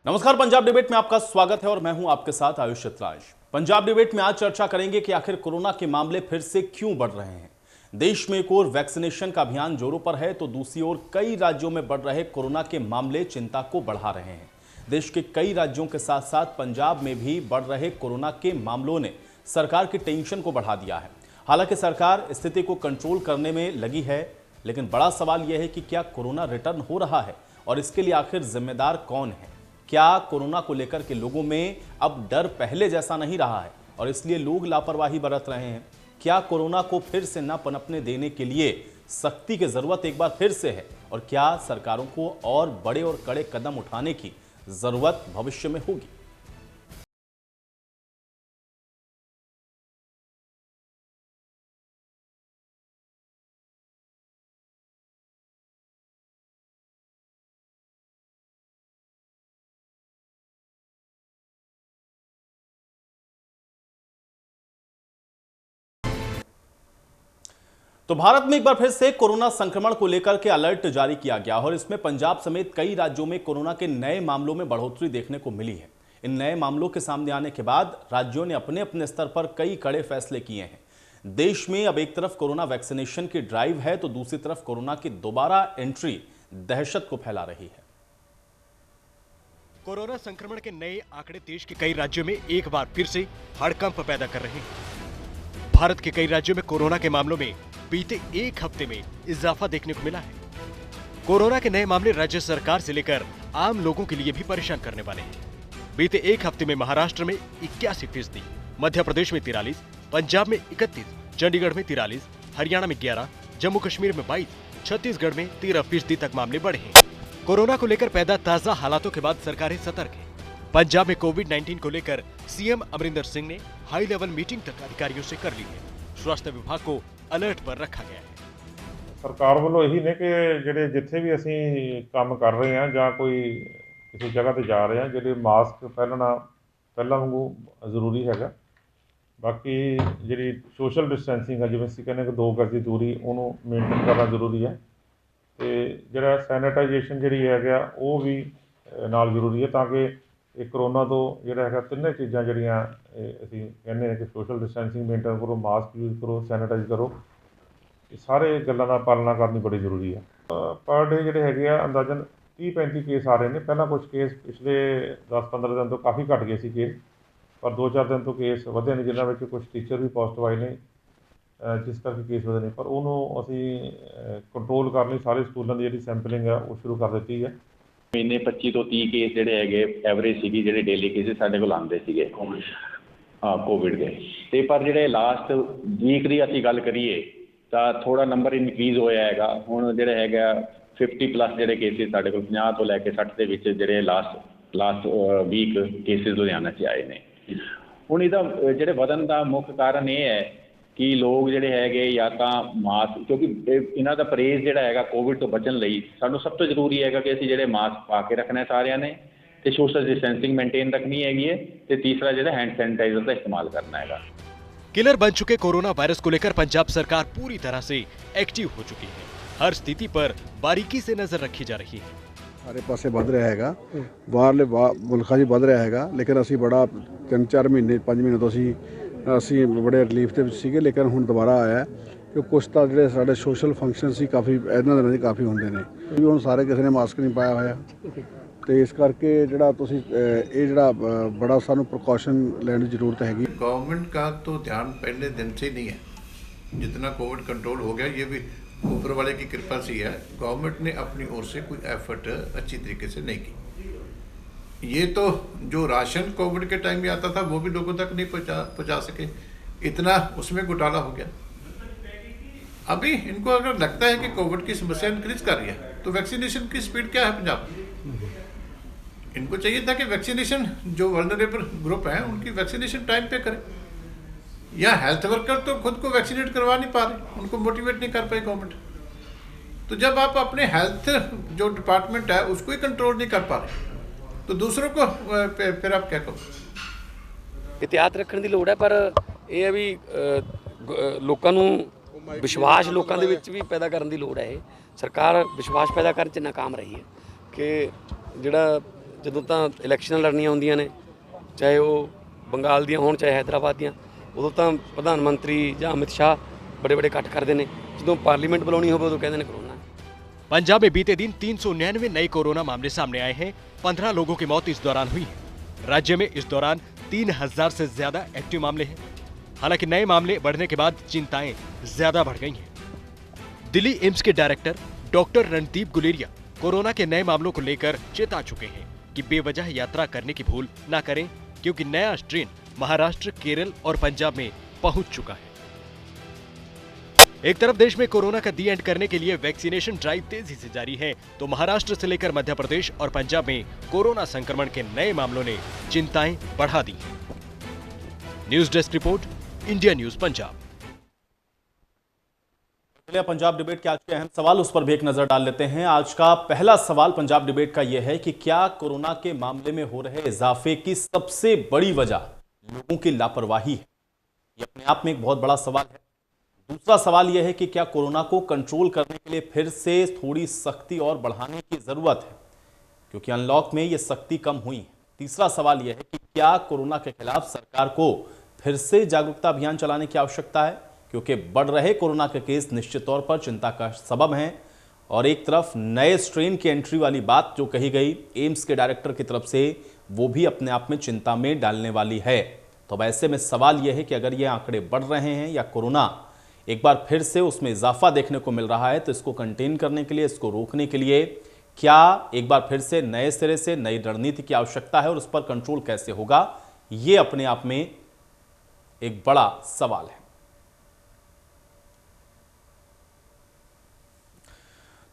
नमस्कार, पंजाब डिबेट में आपका स्वागत है और मैं हूं आपके साथ आयुष चित्रांश। पंजाब डिबेट में आज चर्चा करेंगे कि आखिर कोरोना के मामले फिर से क्यों बढ़ रहे हैं। देश में एक ओर वैक्सीनेशन का अभियान जोरों पर है तो दूसरी ओर कई राज्यों में बढ़ रहे कोरोना के मामले चिंता को बढ़ा रहे हैं। देश के कई राज्यों के साथ साथ पंजाब में भी बढ़ रहे कोरोना के मामलों ने सरकार की टेंशन को बढ़ा दिया है। हालांकि सरकार स्थिति को कंट्रोल करने में लगी है, लेकिन बड़ा सवाल यह है कि क्या कोरोना रिटर्न हो रहा है और इसके लिए आखिर जिम्मेदार कौन है। क्या कोरोना को लेकर के लोगों में अब डर पहले जैसा नहीं रहा है और इसलिए लोग लापरवाही बरत रहे हैं। क्या कोरोना को फिर से न पनपने देने के लिए सख्ती की जरूरत एक बार फिर से है और क्या सरकारों को और बड़े और कड़े कदम उठाने की जरूरत भविष्य में होगी। तो भारत में एक बार फिर से कोरोना संक्रमण को लेकर के अलर्ट जारी किया गया और इसमें पंजाब समेत कई राज्यों में कोरोना के नए मामलों में बढ़ोतरी देखने को मिली है। इन नए मामलों के सामने आने के बाद राज्यों ने अपने अपने स्तर पर कई कड़े फैसले किए हैं। देश में अब एक तरफ कोरोना वैक्सीनेशन की ड्राइव है तो दूसरी तरफ कोरोना की दोबारा एंट्री दहशत को फैला रही है। कोरोना संक्रमण के नए आंकड़े देश के कई राज्यों में एक बार फिर से हड़कंप पैदा कर रहे हैं। भारत के कई राज्यों में कोरोना के मामलों में बीते एक हफ्ते में इजाफा देखने को मिला है। कोरोना के नए मामले राज्य सरकार से लेकर आम लोगों के लिए भी परेशान करने वाले हैं। बीते एक हफ्ते में महाराष्ट्र में 81%, मध्य प्रदेश में 43%, पंजाब में 31%, चंडीगढ़ में 43%, हरियाणा में 11%, जम्मू कश्मीर में 22%, छत्तीसगढ़ में 13% तक मामले बढ़े हैं। कोरोना को लेकर पैदा ताजा हालातों के बाद सरकारें सतर्क है। पंजाब में कोविड-19 को लेकर सीएम अमरिंदर सिंह ने हाई लेवल मीटिंग तक अधिकारियों से कर ली है। स्वास्थ्य विभाग को अलर्ट पर रखा गया है। सरकार वालों यही ने कि ਜਿਹੜੇ ਜਿੱਥੇ ਵੀ ਅਸੀਂ ਕੰਮ ਕਰ ਰਹੇ ਹਾਂ ਜਾਂ ਕੋਈ ਕਿਸੇ ਜਗ੍ਹਾ ਤੇ ਜਾ ਰਹੇ ਹਾਂ ਜਿਹੜੇ ਮਾਸਕ ਪਹਿਨਣਾ ਪਹਿਲਾਂ ਵਾਂਗੂ ਜ਼ਰੂਰੀ ਹੈਗਾ। ਬਾਕੀ ਜਿਹੜੀ ਸੋਸ਼ਲ ਡਿਸਟੈਂਸਿੰਗ ਹੈ ਜਿਵੇਂ ਅਸੀਂ ਕਹਿੰਦੇ ਕਿ 2 ਗਜ਼ ਦੀ ਦੂਰੀ ਉਹਨੂੰ ਮੇਨਟੇਨ ਕਰਨਾ ਜ਼ਰੂਰੀ ਹੈ ਤੇ ਜਿਹੜਾ ਸੈਨੀਟਾਈਜੇਸ਼ਨ ਜਿਹੜੀ ਹੈਗਾ ਉਹ ਵੀ ਨਾਲ ਜ਼ਰੂਰੀ ਹੈ ਤਾਂ ਕਿ ਇਹ ਕਰੋਨਾ ਤੋਂ ਜਿਹੜਾ ਹੈਗਾ ਤਿੰਨੇ ਚੀਜ਼ਾਂ ਜਿਹੜੀਆਂ ਅਸੀਂ ਕਹਿੰਦੇ ਹਾਂ ਕਿ ਸੋਸ਼ਲ ਡਿਸਟੈਂਸਿੰਗ ਮੇਨਟੇਨ ਕਰੋ, ਮਾਸਕ ਯੂਜ਼ ਕਰੋ, ਸੈਨੀਟਾਈਜ਼ ਕਰੋ, ਇਹ ਸਾਰੇ ਗੱਲਾਂ ਦਾ ਪਾਲਣਾ ਕਰਨੀ ਬੜੀ ਜ਼ਰੂਰੀ ਹੈ। ਪਰ ਡੇ ਜਿਹੜੇ ਹੈਗੇ ਆ ਅੰਦਾਜ਼ਨ 30-35 ਕੇਸ ਆ ਰਹੇ ਨੇ। ਪਹਿਲਾਂ ਕੁਝ ਕੇਸ ਪਿਛਲੇ 10-15 ਦਿਨ ਤੋਂ ਕਾਫੀ ਘਟ ਗਏ ਸੀ ਕੇਸ, ਪਰ 2-4 ਦਿਨ ਤੋਂ ਕੇਸ ਵਧੇ ਨੇ ਜਿਨ੍ਹਾਂ ਵਿੱਚ ਕੁਝ ਟੀਚਰ ਵੀ ਪੋਜ਼ਿਟਿਵ ਆਏ ਨੇ ਜਿਸ ਕਰਕੇ ਕੇਸ ਵਧੇ ਨੇ। ਪਰ ਉਹਨੂੰ ਅਸੀਂ ਕੰਟਰੋਲ ਕਰਨ ਲਈ ਸਾਰੇ ਸਕੂਲਾਂ ਦੀ ਜਿਹੜੀ ਸੈਂਪਲਿੰਗ ਹੈ ਉਹ ਸ਼ੁਰੂ ਕਰ ਦਿੱਤੀ ਹੈ। ਮਹੀਨੇ 25 ਤੋਂ 30 ਕੇਸ ਜਿਹੜੇ ਹੈਗੇ ਐਵਰੇਜ ਸੀਗੀ ਜਿਹੜੇ ਡੇਲੀ ਕੇਸਿਸ ਸਾਡੇ ਕੋਲ ਆਉਂਦੇ ਸੀਗੇ ਕੋਵਿਡ ਦੇ। ਤੇ ਪਰ ਜਿਹੜੇ ਲਾਸਟ ਵੀਕ ਦੀ ਅਸੀਂ ਗੱਲ ਕਰੀਏ ਤਾਂ ਥੋੜਾ ਨੰਬਰ ਇਨਕਰੀਜ਼ ਹੋਇਆ ਹੈਗਾ। ਹੁਣ ਜਿਹੜੇ ਹੈਗਾ 50 ਪਲੱਸ ਜਿਹੜੇ ਕੇਸਿਸ ਸਾਡੇ ਕੋਲ 50 ਤੋਂ ਲੈ ਕੇ 60 ਦੇ ਵਿੱਚ ਜਿਹੜੇ ਲਾਸਟ ਵੀਕ ਕੇਸਿਸ ਲੁਧਿਆਣਾ 'ਚ ਆਏ ਨੇ। ਹੁਣ ਇਹਦਾ ਜਿਹੜੇ ਵਧਣ ਦਾ ਮੁੱਖ ਕਾਰਨ ਇਹ ਹੈ ਕਿ ਲੋਕ ਜਿਹੜੇ ਹੈਗੇ ਜਾਂ ਤਾਂ ਮਾਸਕ, ਕਿਉਂਕਿ ਇਹਨਾਂ ਦਾ ਪਰਹੇਜ਼ ਜਿਹੜਾ ਹੈਗਾ ਕੋਵਿਡ ਤੋਂ ਬਚਣ ਲਈ ਸਾਨੂੰ ਸਭ ਤੋਂ ਜ਼ਰੂਰੀ ਹੈਗਾ ਕਿ ਅਸੀਂ ਜਿਹੜੇ ਮਾਸਕ ਪਾ ਕੇ ਰੱਖਣਾ ਸਾਰਿਆਂ ਨੇ ਤੇ सोशल डिस्टेंसिंग मेंटेन रखनी हैगी है ते तीसरा जो हैंड सैनिटाइजर का इस्तेमाल करना है। किलर बन चुके कोरोना वायरस को लेकर पंजाब सरकार पूरी तरह से एक्टिव हो चुकी है। हर स्थिति पर बारीकी से नजर रखी जा रही है। सारे पासे बढ़ रहा हैगा, बाहरले मुल्कां 'ਚ बढ़ रहा हैगा, लेकिन असी बड़ा 3-4 महीने 5 महीने तो असी बड़े रिलीफ ਦੇ ਵਿੱਚ ਸੀਗੇ, लेकिन ਹੁਣ ਦੁਬਾਰਾ ਆਇਆ ਕਿ ਕੁਛ ਤਾਂ ਜਿਹੜੇ ਸਾਡੇ ਸੋਸ਼ਲ ਫੰਕਸ਼ਨ ਸੀ ਕਾਫੀ ਇਹਨਾਂ ਦਿਨਾਂ 'ਚ ਕਾਫੀ ਹੁੰਦੇ ਨੇ ਵੀ ਹੁਣ ਸਾਰੇ ਕਿਸੇ ਨੇ ਮਾਸਕ ਨਹੀਂ ਪਾਇਆ ਹੋਇਆ ਤੇ ਇਸ ਕਰਕੇ ਜਿਹੜਾ ਤੁਸੀਂ ਇਹ ਜਿਹੜਾ बड़ा ਸਾਨੂੰ प्रिकॉशन लेने की जरूरत हैगी। गवर्नमेंट का तो ध्यान पहले दिन से नहीं है। जितना कोविड कंट्रोल हो गया ये भी ऊपर वाले की कृपा से है। गवर्नमेंट ने अपनी ओर से कोई एफर्ट अच्छी तरीके से नहीं की। ये तो जो राशन कोविड के टाइम में आता था वो भी लोगों तक नहीं पहुँचा सके, इतना उसमें घोटाला हो गया। अभी इनको अगर लगता है कि कोविड की समस्या इंक्रीज कर रही है तो वैक्सीनेशन की स्पीड क्या है पंजाब में? इनको चाहिए था कि वैक्सीनेशन जो वल्नरेबल ग्रुप हैं उनकी वैक्सीनेशन टाइम पे करें, या हेल्थ वर्कर तो खुद को वैक्सीनेट करवा नहीं पा रहे, उनको मोटिवेट नहीं कर पाई गवर्नमेंट। तो जब आप अपने हेल्थ जो डिपार्टमेंट है उसको ही कंट्रोल नहीं कर पा रहे तो दूसरों को फिर आप क्या करो? एहतियात रखने की लोड़ है, पर यह है भी लोगों ਨੂੰ विश्वास लोगों ਦੇ ਵਿੱਚ ਵੀ ਪੈਦਾ ਕਰਨ ਦੀ ਲੋੜ ਹੈ। ਸਰਕਾਰ ਵਿਸ਼ਵਾਸ ਪੈਦਾ ਕਰਨ 'ਚ ਨਾਕਾਮ ਰਹੀ ਹੈ ਕਿ ਜਿਹੜਾ ਜਦੋਂ ਤਾਂ ਇਲੈਕਸ਼ਨਾਂ ਲੜਨੀਆਂ ਹੁੰਦੀਆਂ ਨੇ, ਚਾਹੇ ਉਹ ਬੰਗਾਲ ਦੀਆਂ ਹੋਣ ਚਾਹੇ ਹੈਦਰਾਬਾਦ ਦੀਆਂ, ਉਦੋਂ ਤਾਂ ਪ੍ਰਧਾਨ ਮੰਤਰੀ ਜਾਂ ਅਮਿਤ ਸ਼ਾਹ ਬੜੇ ਬੜੇ ਇਕੱਠ ਕਰਦੇ ਨੇ। ਜਦੋਂ ਪਾਰਲੀਮੈਂਟ ਬੁਲਾਉਣੀ ਹੋਵੇ ਉਦੋਂ ਕਹਿੰਦੇ ਨੇ कोरोना। पंजाब में बीते दिन 399 नए कोरोना मामले सामने आए हैं। 15 लोगों की मौत इस दौरान हुई है। राज्य में इस दौरान 3000 से ज्यादा एक्टिव मामले हैं। हालांकि नए मामले बढ़ने के बाद चिंताएं ज्यादा बढ़ गई हैं। दिल्ली एम्स के director doctor Randeep Guleria corona के नए मामलों को लेकर चेता चुके हैं कि बेवजह यात्रा करने की भूल न करें, क्योंकि नया स्ट्रेन महाराष्ट्र, केरल और पंजाब में पहुंच चुका है। एक तरफ देश में कोरोना का दी एंड करने के लिए वैक्सीनेशन ड्राइव तेजी से जारी है, तो महाराष्ट्र से लेकर मध्य प्रदेश और पंजाब में कोरोना संक्रमण के नए मामलों ने चिंताएं बढ़ा दी हैं। News desk report, India news Punjab. Punjab debate के आज के अहम सवाल, उस पर भी एक नजर डाल लेते हैं। आज का पहला सवाल पंजाब डिबेट का यह है कि क्या कोरोना के मामले में हो रहे इजाफे की सबसे बड़ी वजह लोगों की लापरवाही है? यह अपने आप में एक बहुत बड़ा सवाल है। दूसरा सवाल यह है कि क्या कोरोना को कंट्रोल करने के लिए फिर से थोड़ी सख्ती और बढ़ाने की जरूरत है, क्योंकि अनलॉक में यह सख्ती कम हुई है। तीसरा सवाल यह है कि क्या कोरोना के खिलाफ सरकार को फिर से जागरूकता अभियान चलाने की आवश्यकता है, क्योंकि बढ़ रहे कोरोना के केस निश्चित तौर पर चिंता का सबब हैं। और एक तरफ नए स्ट्रेन की एंट्री वाली बात जो कही गई एम्स के डायरेक्टर की तरफ से, वो भी अपने आप में चिंता में डालने वाली है। तो अब ऐसे में सवाल यह है कि अगर ये आंकड़े बढ़ रहे हैं या कोरोना एक बार फिर से उसमें इजाफा देखने को मिल रहा है, तो इसको कंटेन करने के लिए, इसको रोकने के लिए क्या एक बार फिर से नए सिरे से नई रणनीति की आवश्यकता है और उस पर कंट्रोल कैसे होगा, यह अपने आप में एक बड़ा सवाल है।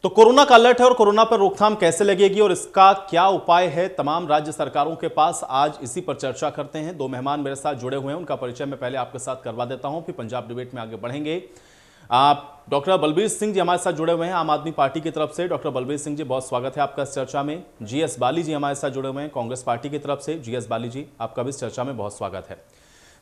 तो कोरोना का अलर्ट है और कोरोना पर रोकथाम कैसे लगेगी और इसका क्या उपाय है तमाम राज्य सरकारों के पास, आज इसी पर चर्चा करते हैं। दो मेहमान मेरे साथ जुड़े हुए हैं, उनका परिचय मैं पहले आपके साथ करवा देता हूं, फिर पंजाब डिबेट में आगे बढ़ेंगे। डॉक्टर बलबीर सिंह जी हमारे साथ जुड़े हुए हैं आम आदमी पार्टी की तरफ से। डॉक्टर बलबीर सिंह जी, बहुत स्वागत है आपका इस चर्चा में। जीएस बाली जी हमारे साथ जुड़े हुए हैं कांग्रेस पार्टी की तरफ से। जीएस बाली जी, आपका भी इस चर्चा में बहुत स्वागत है।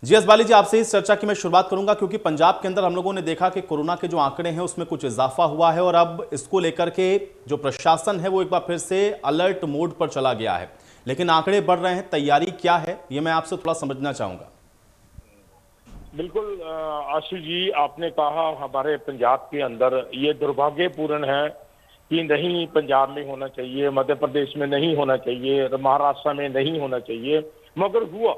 जीएस बाली जी, आपसे इस चर्चा की मैं शुरुआत करूंगा, क्योंकि पंजाब के अंदर हम लोगों ने देखा कि कोरोना के जो आंकड़े हैं उसमें कुछ इजाफा हुआ है और अब इसको लेकर के जो प्रशासन है वो एक बार फिर से अलर्ट मोड पर चला गया है। लेकिन आंकड़े बढ़ रहे हैं, तैयारी क्या है, ये मैं आपसे थोड़ा समझना चाहूंगा। बिल्कुल आशु जी, आपने कहा हमारे पंजाब के अंदर ये दुर्भाग्यपूर्ण है कि नहीं पंजाब में होना चाहिए, मध्य प्रदेश में नहीं होना चाहिए, महाराष्ट्र में नहीं होना चाहिए, मगर हुआ।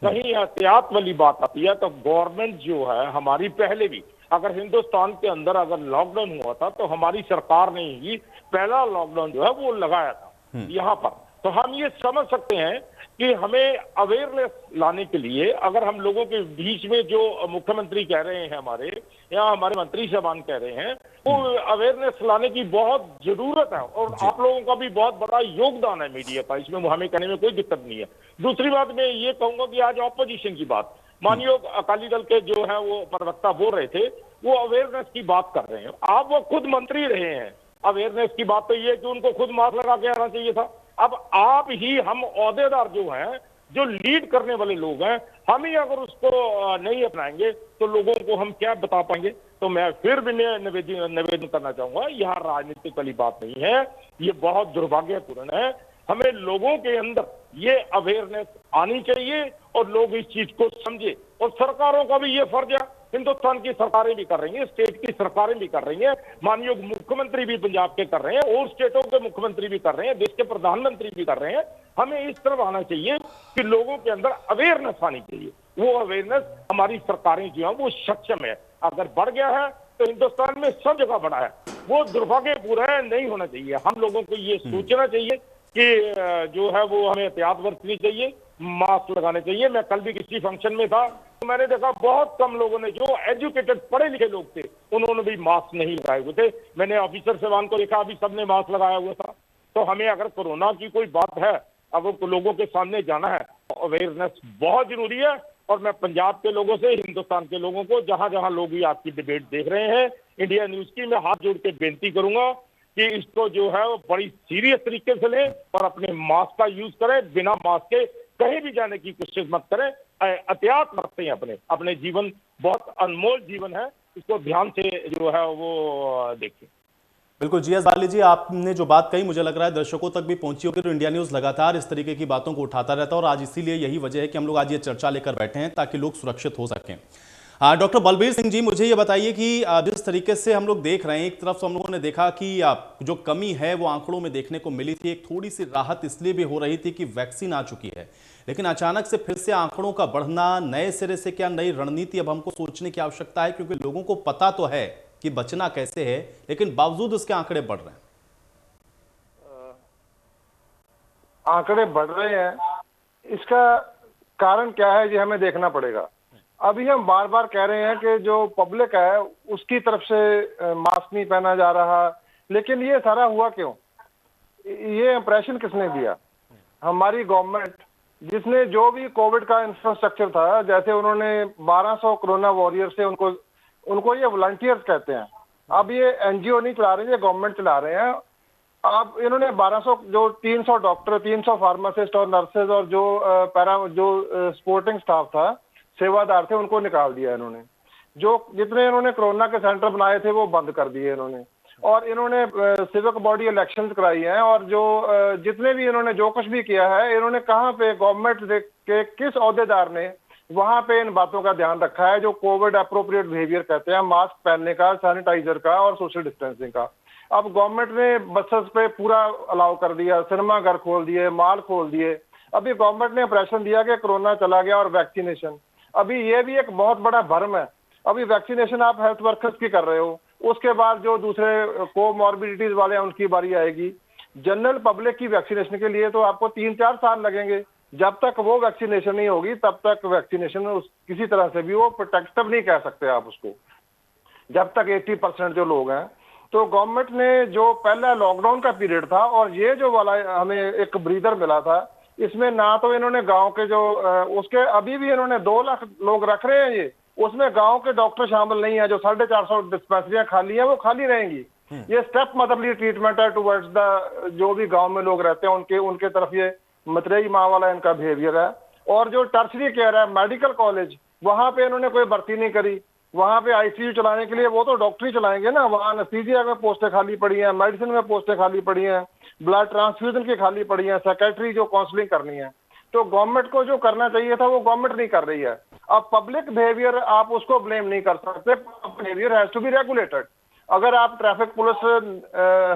कहीं एहतियात वाली बात आती है तो गवर्नमेंट जो है हमारी, पहले भी अगर हिंदुस्तान के अंदर अगर लॉकडाउन हुआ था तो हमारी सरकार ने ही पहला लॉकडाउन जो है वो लगाया था यहाँ पर। तो हम ये समझ सकते हैं कि हमें अवेयरनेस लाने के लिए, अगर हम लोगों के बीच में जो मुख्यमंत्री कह रहे हैं हमारे या हमारे मंत्री साहबान कह रहे हैं, वो अवेयरनेस लाने की बहुत जरूरत है और आप लोगों का भी बहुत बड़ा योगदान है मीडिया का, इसमें हमें कहने में कोई दिक्कत नहीं है। दूसरी बात मैं ये कहूंगा कि आज ऑपोजिशन की बात, मानिए अकाली दल के जो है वो प्रवक्ता बोल रहे थे, वो अवेयरनेस की बात कर रहे हैं। आप वो खुद मंत्री रहे हैं, अवेयरनेस की बात तो ये कि उनको खुद मास्क लगा के आना चाहिए था। अब आप ही, हम ओहदेदार जो हैं, जो लीड करने वाले लोग हैं, हम ही अगर उसको नहीं अपनाएंगे तो लोगों को हम क्या बता पाएंगे। तो मैं फिर भी निवेदन करना चाहूंगा, यहाँ राजनीतिक वाली बात नहीं है, ये बहुत दुर्भाग्यपूर्ण है। हमें लोगों के अंदर ये अवेयरनेस आनी चाहिए और लोग इस चीज को समझे, और सरकारों का भी ये फर्ज है, हिंदुस्तान की सरकारें भी कर रही हैं, स्टेट की सरकारें भी कर रही हैं, माननीय मुख्यमंत्री भी पंजाब के कर रहे हैं और स्टेटों के मुख्यमंत्री भी कर रहे हैं, देश के प्रधानमंत्री भी कर रहे हैं। हमें इस तरफ आना चाहिए कि लोगों के अंदर अवेयरनेस आनी चाहिए। वो अवेयरनेस हमारी सरकारें जो है वो सक्षम है। अगर बढ़ गया है तो हिंदुस्तान में सब जगह बढ़ा है, वो दुर्भाग्यपूर्ण है, नहीं होना चाहिए। हम लोगों को ये सोचना चाहिए कि जो है वो हमें एहतियात बरतनी चाहिए, मास्क लगाने चाहिए। मैं कल भी किसी फंक्शन में था तो मैंने देखा बहुत कम लोगों ने, जो एजुकेटेड पढ़े लिखे लोग थे, उन्होंने भी मास्क नहीं लगाए हुए थे। मैंने ऑफिसर साहबान को देखा, अभी सबने मास्क लगाया हुआ था। तो हमें अगर कोरोना की कोई बात है, अगर लोगों के सामने जाना है, तो अवेयरनेस बहुत जरूरी है। और मैं पंजाब के लोगों से, हिंदुस्तान के लोगों को, जहां जहां लोग भी आपकी डिबेट देख रहे हैं इंडिया न्यूज की, मैं हाथ जोड़ के बेनती करूंगा कि इसको जो है वो बड़ी सीरियस तरीके से लें और अपने मास्क का यूज करें। बिना मास्क के कहीं भी जाने की कोशिश मत करें, एहतियात रखते हैं। अपने जीवन बहुत अनमोल जीवन है, इसको ध्यान से जो है वो देखें। बिल्कुल जीएस बाली जी, आपने जो बात कही मुझे लग रहा है दर्शकों तक भी पहुंची होगी। तो इंडिया न्यूज़ लगातार इस तरीके की बातों को उठाता रहता है और आज इसीलिए यही वजह है कि हम लोग आज ये चर्चा लेकर बैठे हैं ताकि लोग सुरक्षित हो सकें। डॉक्टर बलबीर सिंह जी, मुझे ये बताइए कि जिस तरीके से हम लोग देख रहे हैं, एक तरफ हम लोगों ने देखा कि जो कमी है वो आंकड़ों में देखने को मिली थी, एक थोड़ी सी राहत इसलिए भी हो रही थी कि वैक्सीन आ चुकी है, लेकिन अचानक से फिर से आंकड़ों का बढ़ना, नए सिरे से क्या नई रणनीति अब हमको सोचने की आवश्यकता है, क्योंकि लोगों को पता तो है कि बचना कैसे है, लेकिन बावजूद उसके आंकड़े बढ़ रहे हैं। आंकड़े बढ़ रहे हैं, इसका कारण क्या है ये हमें देखना पड़ेगा। अभी हम बार बार कह रहे हैं कि जो पब्लिक है उसकी तरफ से मास्क नहीं पहना जा रहा, लेकिन ये सारा हुआ क्यों? ये इंप्रेशन किसने दिया? हमारी गवर्नमेंट, जिसने जो भी कोविड का इंफ्रास्ट्रक्चर था, जैसे उन्होंने 1200 कोरोना वॉरियर से उनको ये वॉलंटियर्स कहते हैं। अब ये एनजीओ नहीं चला रहे, ये गवर्नमेंट चला रहे हैं। अब इन्होंने 1200 जो 300 डॉक्टर, 300 फार्मासिस्ट और नर्सेज और जो सपोर्टिंग स्टाफ था, सेवादार थे, उनको निकाल दिया इन्होंने। जो जितने इन्होंने कोरोना के सेंटर बनाए थे वो बंद कर दिए इन्होंने, और इन्होंने सिविक बॉडी इलेक्शंस कराई हैं, और जो जितने भी इन्होंने जो कुछ भी किया है, इन्होंने कहाँ पे गवर्नमेंट के किस ओहदेदार ने वहां पे इन बातों का ध्यान रखा है जो कोविड अप्रोप्रिएट बिहेवियर कहते हैं, मास्क पहनने का, सैनिटाइजर का और सोशल डिस्टेंसिंग का। अब गवर्नमेंट ने बसेस पे पूरा अलाउ कर दिया, सिनेमा घर खोल दिए, मॉल खोल दिए। अभी गवर्नमेंट ने इंप्रेशन दिया कि कोरोना चला गया और वैक्सीनेशन, अभी ये भी एक बहुत बड़ा भ्रम है। अभी वैक्सीनेशन आप हेल्थ वर्कर्स की कर रहे हो, उसके बाद जो दूसरे कोमॉर्बिडिटीज वाले हैं उनकी बारी आएगी। जनरल पब्लिक की वैक्सीनेशन के लिए तो आपको 3-4 साल लगेंगे। जब तक वो वैक्सीनेशन नहीं होगी तब तक वैक्सीनेशन किसी तरह से भी वो प्रोटेक्टिव नहीं कह सकते आप उसको, जब तक 80% जो लोग हैं। तो गवर्नमेंट ने जो पहला लॉकडाउन का पीरियड था और ये जो वाला हमें एक ब्रीदर मिला था, इसमें ना तो इन्होंने गांव के जो उसके अभी भी इन्होंने 2 लाख लोग रख रहे हैं, ये उसमें गांव के डॉक्टर शामिल नहीं है। जो 450 डिस्पेंसरियां खाली हैं वो खाली रहेंगी। ये स्टेप मदरली ट्रीटमेंट है टुवर्ड्स द जो भी गांव में लोग रहते हैं उनके तरफ ये मतरेई माँ वाला इनका बिहेवियर है। और जो टर्शरी केयर है, मेडिकल कॉलेज, वहां पे इन्होंने कोई भर्ती नहीं करी। वहां पे आईसीयू चलाने के लिए वो तो डॉक्टर ही चलाएंगे ना, वहां एनेस्थीसिया में पोस्टें खाली पड़ी हैं, मेडिसिन में पोस्टें खाली पड़ी हैं, ब्लड ट्रांसफ्यूजन की खाली पड़ी हैं, सेक्रेटरी जो काउंसलिंग करनी है। तो गवर्नमेंट को जो करना चाहिए था वो गवर्नमेंट नहीं कर रही है। अब पब्लिक बिहेवियर आप उसको ब्लेम नहीं कर सकते, behaviour has to be regulated. अगर आप ट्रैफिक पुलिस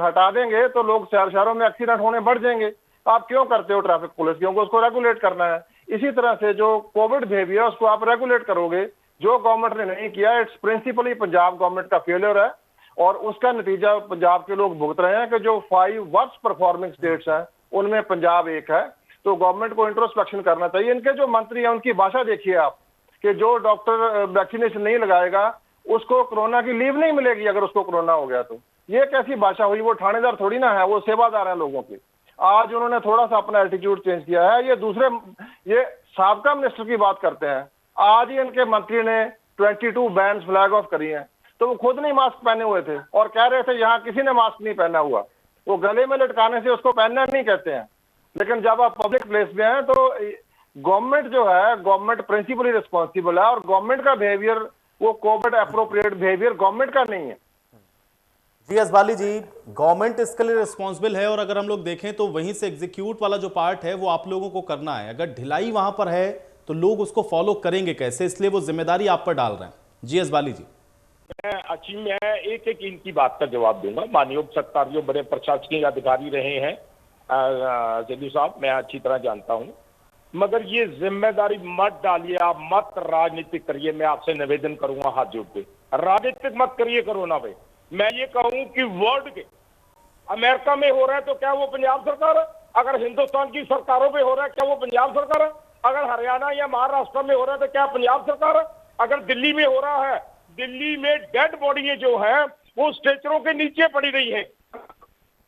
हटा देंगे तो लोग शहरों में एक्सीडेंट होने बढ़ जाएंगे। आप क्यों करते हो ट्रैफिक पुलिस? क्योंकि उसको रेगुलेट करना है। इसी तरह से जो कोविड बिहेवियर उसको आप रेगुलेट करोगे, जो गवर्नमेंट ने नहीं किया। इट्स प्रिंसिपली पंजाब गवर्नमेंट का फेलियर है और उसका नतीजा पंजाब के लोग भुगत रहे हैं कि जो 5 वर्स्ट परफॉर्मिंग स्टेट्स हैं उनमें पंजाब एक है। तो गवर्नमेंट को इंट्रोस्पेक्शन करना चाहिए। इनके जो मंत्री हैं उनकी भाषा देखिए आप, कि जो डॉक्टर वैक्सीनेशन नहीं लगाएगा उसको कोरोना की लीव नहीं मिलेगी अगर उसको कोरोना हो गया। तो ये कैसी भाषा हुई? वो थानेदार थोड़ी ना है, वो सेवादार है लोगों के। आज उन्होंने थोड़ा सा अपना एटीट्यूड चेंज किया है। ये साबका मिनिस्टर की बात करते हैं, आज ही इनके मंत्री ने 22 बैन्स फ्लैग ऑफ करी हैं। तो वो खुद नहीं मास्क पहने हुए थे और कह रहे थे यहाँ किसी ने मास्क नहीं पहना हुआ। वो गले में लटकाने से उसको पहनना नहीं कहते हैं। लेकिन जब आप पब्लिक प्लेस में हैं तो गवर्नमेंट जो है, गवर्नमेंट प्रिंसिपली रिस्पॉन्सिबल है और गवर्नमेंट का बिहेवियर वो कोविड अप्रोप्रिएट बिहेवियर गवर्नमेंट का नहीं है। जीएस बाली जी, गवर्नमेंट इसके लिए रिस्पॉन्सिबल है और अगर हम लोग देखें तो वहीं से एग्जीक्यूट वाला जो पार्ट है वो आप लोगों को करना है। अगर ढिलाई वहां पर है तो लोग उसको फॉलो करेंगे कैसे? इसलिए वो जिम्मेदारी आप पर डाल रहे हैं। जीएस बाली जी, मैं एक इनकी बात का जवाब दूंगा। माननीय सरकारियों बड़े प्रशासनिक अधिकारी रहे हैं जदू साहब, मैं अच्छी तरह जानता हूं, मगर ये जिम्मेदारी मत डालिए, आप मत राजनीतिक करिए। मैं आपसे निवेदन करूंगा हाथ जोड़ के, राजनीतिक मत करिए कोरोना पे। मैं ये कहूं कि वर्ल्ड के अमेरिका में हो रहा है तो क्या वो पंजाब सरकार है? अगर हिंदुस्तान की सरकारों पे हो रहा है क्या वो पंजाब सरकार है? अगर हरियाणा या महाराष्ट्र में हो रहा है तो क्या पंजाब सरकार है? अगर दिल्ली में हो रहा है, दिल्ली में डेड बॉडी जो है वो स्ट्रेचरों के नीचे पड़ी रही है,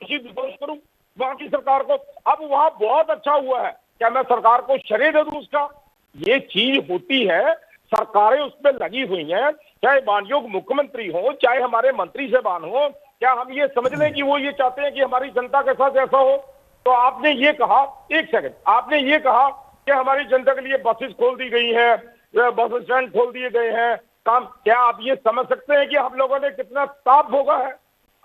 करूं वहां की सरकार को। अब वहां बहुत अच्छा हुआ है, क्या मैं सरकार को श्रेय दे दूं उसका? ये चीज होती है, सरकारें उस पर लगी हुई हैं, चाहे मानयोग मुख्यमंत्री हो, चाहे हमारे मंत्री साहबान हो। क्या हम ये समझ लें कि वो ये चाहते हैं कि हमारी जनता के साथ ऐसा हो? तो आपने ये कहा, एक सेकंड, आपने ये कहा कि हमारी जनता के लिए बसेस खोल दी गई है, बस स्टैंड खोल दिए गए हैं, काम। क्या आप ये समझ सकते हैं कि हम लोगों ने कितना ताप भोगा है?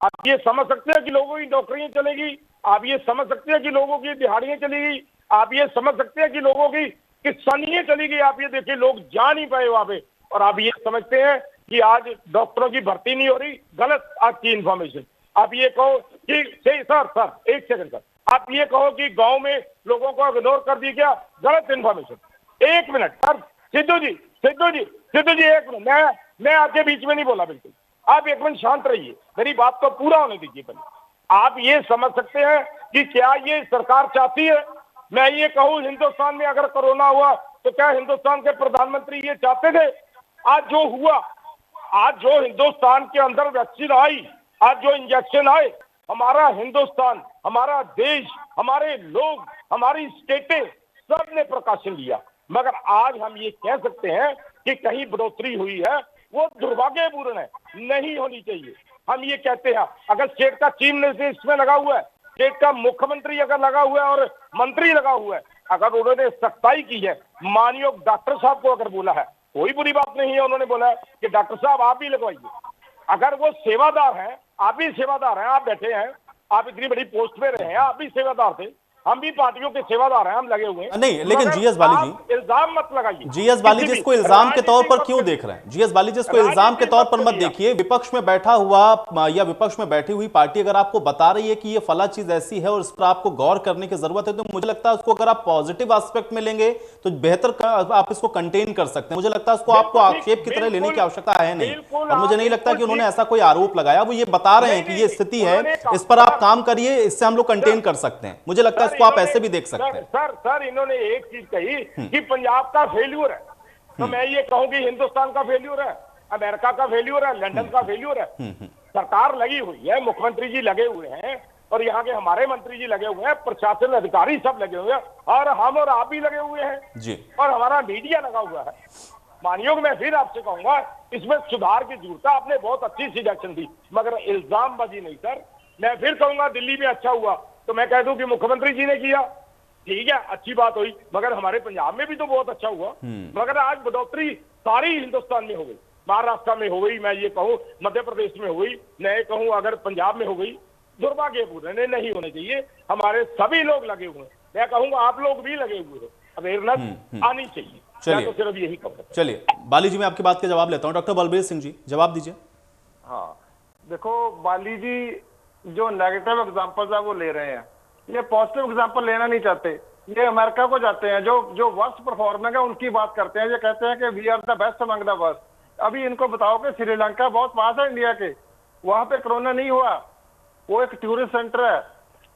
आप ये समझ सकते हैं कि लोगों की नौकरियां चलेगी, आप ये समझ सकते हैं कि लोगों की दिहाड़ियां चलेगी, आप ये समझ सकते हैं कि लोगों की किसानियां चलेगी। आप ये देखिए लोग जा नहीं पाए वहां पे। और आप ये समझते हैं कि आज डॉक्टरों की भर्ती नहीं हो रही, गलत आज की इंफॉर्मेशन। आप ये कहो कि सर एक सेकंड सर, आप ये कहो कि गांव में लोगों को इग्नोर कर दी क्या, गलत इंफॉर्मेशन। एक मिनट सर, सिद्धू जी एक मिनट, मैं आपके बीच में नहीं बोला, बिल्कुल आप एक मिनट शांत रहिए, मेरी बात को पूरा होने दीजिए पहले। आप ये समझ सकते हैं कि क्या ये सरकार चाहती है, मैं ये कहूं हिंदुस्तान में अगर कोरोना हुआ तो क्या हिंदुस्तान के प्रधानमंत्री ये चाहते थे? आज जो हुआ, आज जो हिंदुस्तान के अंदर वैक्सीन आई, आज जो इंजेक्शन आए, हमारा हिंदुस्तान, हमारा देश, हमारे लोग, हमारी स्टेटें सब ने प्रकाशन लिया। मगर आज हम ये कह सकते हैं कि कहीं बढ़ोतरी हुई है, वो दुर्भाग्यपूर्ण है, नहीं होनी चाहिए। हम ये कहते हैं अगर स्टेट का चीफ मिनिस्टर इसमें लगा हुआ है, स्टेट का मुख्यमंत्री अगर लगा हुआ है और मंत्री लगा हुआ है, अगर उन्होंने सख्ताई की है, माननीय डॉक्टर साहब को अगर बोला है, कोई बुरी बात नहीं है, उन्होंने बोला है कि डॉक्टर साहब आप भी लगवाइए। अगर वो सेवादार हैं, आप भी सेवादार हैं, आप बैठे हैं, आप इतनी बड़ी पोस्ट पे रहे हैं, आप भी सेवादार थे, हम भी पार्टियों के सेवादार हैं, हम लगे हुए हैं। नहीं, लेकिन जीएस बाली जी, इल्जाम मत लगाइए। जीएस बाली जी इसको इल्जाम के तौर पर क्यों देख रहे हैं? जीएस बाली जी इसको इल्जाम के तौर पर मत देखिए। विपक्ष में बैठा हुआ या विपक्ष में बैठी हुई पार्टी अगर आपको बता रही है कि ये फला चीज ऐसी है और इस पर आपको गौर करने की जरूरत है, तो मुझे लगता है उसको अगर आप पॉजिटिव एस्पेक्ट में लेंगे तो बेहतर आप इसको कंटेन कर सकते हैं। मुझे लगता है उसको आपको आक्षेप की तरह लेने की आवश्यकता है नहीं, और मुझे नहीं लगता कि उन्होंने ऐसा कोई आरोप लगाया। वो ये बता रहे हैं कि ये स्थिति है, इस पर आप काम करिए, इससे हम लोग कंटेन कर सकते हैं। मुझे लगता है इसको आप ऐसे भी देख सर इन्होंने एक चीज कही कि पंजाब का फेल्यूर है, तो मैं ये कहूं कि हिंदुस्तान का फेल्यूर है, अमेरिका का फेल्यूर है, लंदन का फेल्यूर है। सरकार लगी हुई है, मुख्यमंत्री जी लगे हुए हैं, और यहाँ के हमारे मंत्री जी लगे हुए हैं, प्रशासन अधिकारी सब लगे हुए हैं, और हम और आप भी लगे हुए हैं जी, और हमारा मीडिया लगा हुआ है। मानियोग मैं फिर आपसे कहूंगा इसमें सुधार की जरूरत है। आपने बहुत अच्छी सजेशन दी, मगर इल्जामबाजी नहीं सर। मैं फिर कहूंगा दिल्ली में अच्छा हुआ तो मैं कह दूं कि मुख्यमंत्री जी ने किया, ठीक है, अच्छी बात हुई, मगर हमारे पंजाब में भी तो बहुत अच्छा हुआ। मगर आज बढ़ोतरी सारी हिंदुस्तान में हो गई, महाराष्ट्र में हो गई, मैं ये कहूँ मध्य प्रदेश में हो गई, मैं कहूँ अगर पंजाब में हो गई। दुर्भाग्यपूर्ण नहीं होने चाहिए। हमारे सभी लोग लगे हुए हैं, मैं कहूँगा आप लोग भी लगे हुए हो, अवेयरनेस आनी चाहिए। चलिए, तो सिर्फ यही कहूँगा। चलिए बाली जी, मैं आपकी बात का जवाब लेता हूँ। डॉक्टर बलबीर सिंह जी जवाब दीजिए। हाँ देखो, बाली जी जो नेगेटिव एग्जांपल्स है वो ले रहे हैं, ये पॉजिटिव एग्जांपल लेना नहीं चाहते। ये अमेरिका को जाते हैं, जो वर्स्ट परफॉर्मर है उनकी बात करते हैं। ये कहते हैं कि we are the best among the worst. अभी इनको बताओ कि श्रीलंका बहुत पास है इंडिया के, वहां पे कोरोना नहीं हुआ, वो एक टूरिस्ट सेंटर है,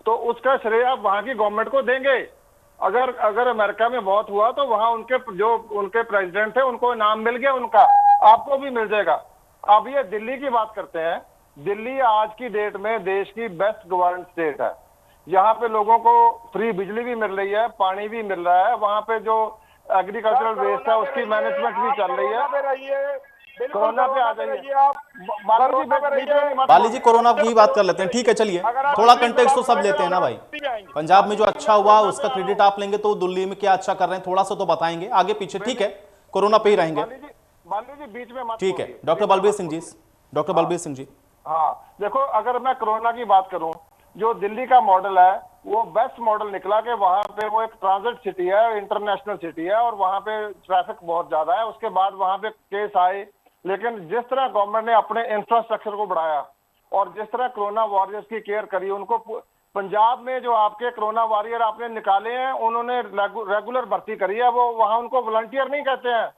तो उसका श्रेय आप वहां की गवर्नमेंट को देंगे। अगर अमेरिका में बहुत हुआ तो वहां उनके प्रेसिडेंट थे उनको इनाम मिल गया, उनका आपको भी मिल जाएगा। अब ये दिल्ली की बात करते हैं। दिल्ली आज की डेट में देश की बेस्ट गवर्न स्टेट है। यहाँ पे लोगों को फ्री बिजली भी मिल रही है, पानी भी मिल रहा है, वहाँ पे जो एग्रीकल्चरल वेस्ट है उसकी मैनेजमेंट भी चल रही है। कोरोना पे आ जाइए बाली जी, कोरोना की बात कर लेते हैं, ठीक है। चलिए थोड़ा कंटेक्स्ट तो सब लेते हैं ना भाई। पंजाब में जो अच्छा हुआ उसका क्रेडिट आप लेंगे, तो दिल्ली में क्या अच्छा कर रहे हैं थोड़ा सा तो बताएंगे, आगे पीछे, ठीक है। कोरोना पे ही रहेंगे, बीच में मत, ठीक है। Doctor Balbir Singh ji, doctor Balbir Singh ji. हाँ देखो, अगर मैं कोरोना की बात करूं, जो दिल्ली का मॉडल है वो बेस्ट मॉडल निकला कि वहां पे वो एक ट्रांजिट सिटी है, इंटरनेशनल सिटी है, और वहां पे ट्रैफिक बहुत ज्यादा है। उसके बाद वहां पे केस आए, लेकिन जिस तरह गवर्नमेंट ने अपने इंफ्रास्ट्रक्चर को बढ़ाया और जिस तरह कोरोना वॉरियर्स की केयर करी, उनको पंजाब में जो आपके कोरोना वॉरियर आपने निकाले हैं उन्होंने रेगुलर भर्ती करी है। वो वहां उनको वॉलंटियर नहीं कहते हैं,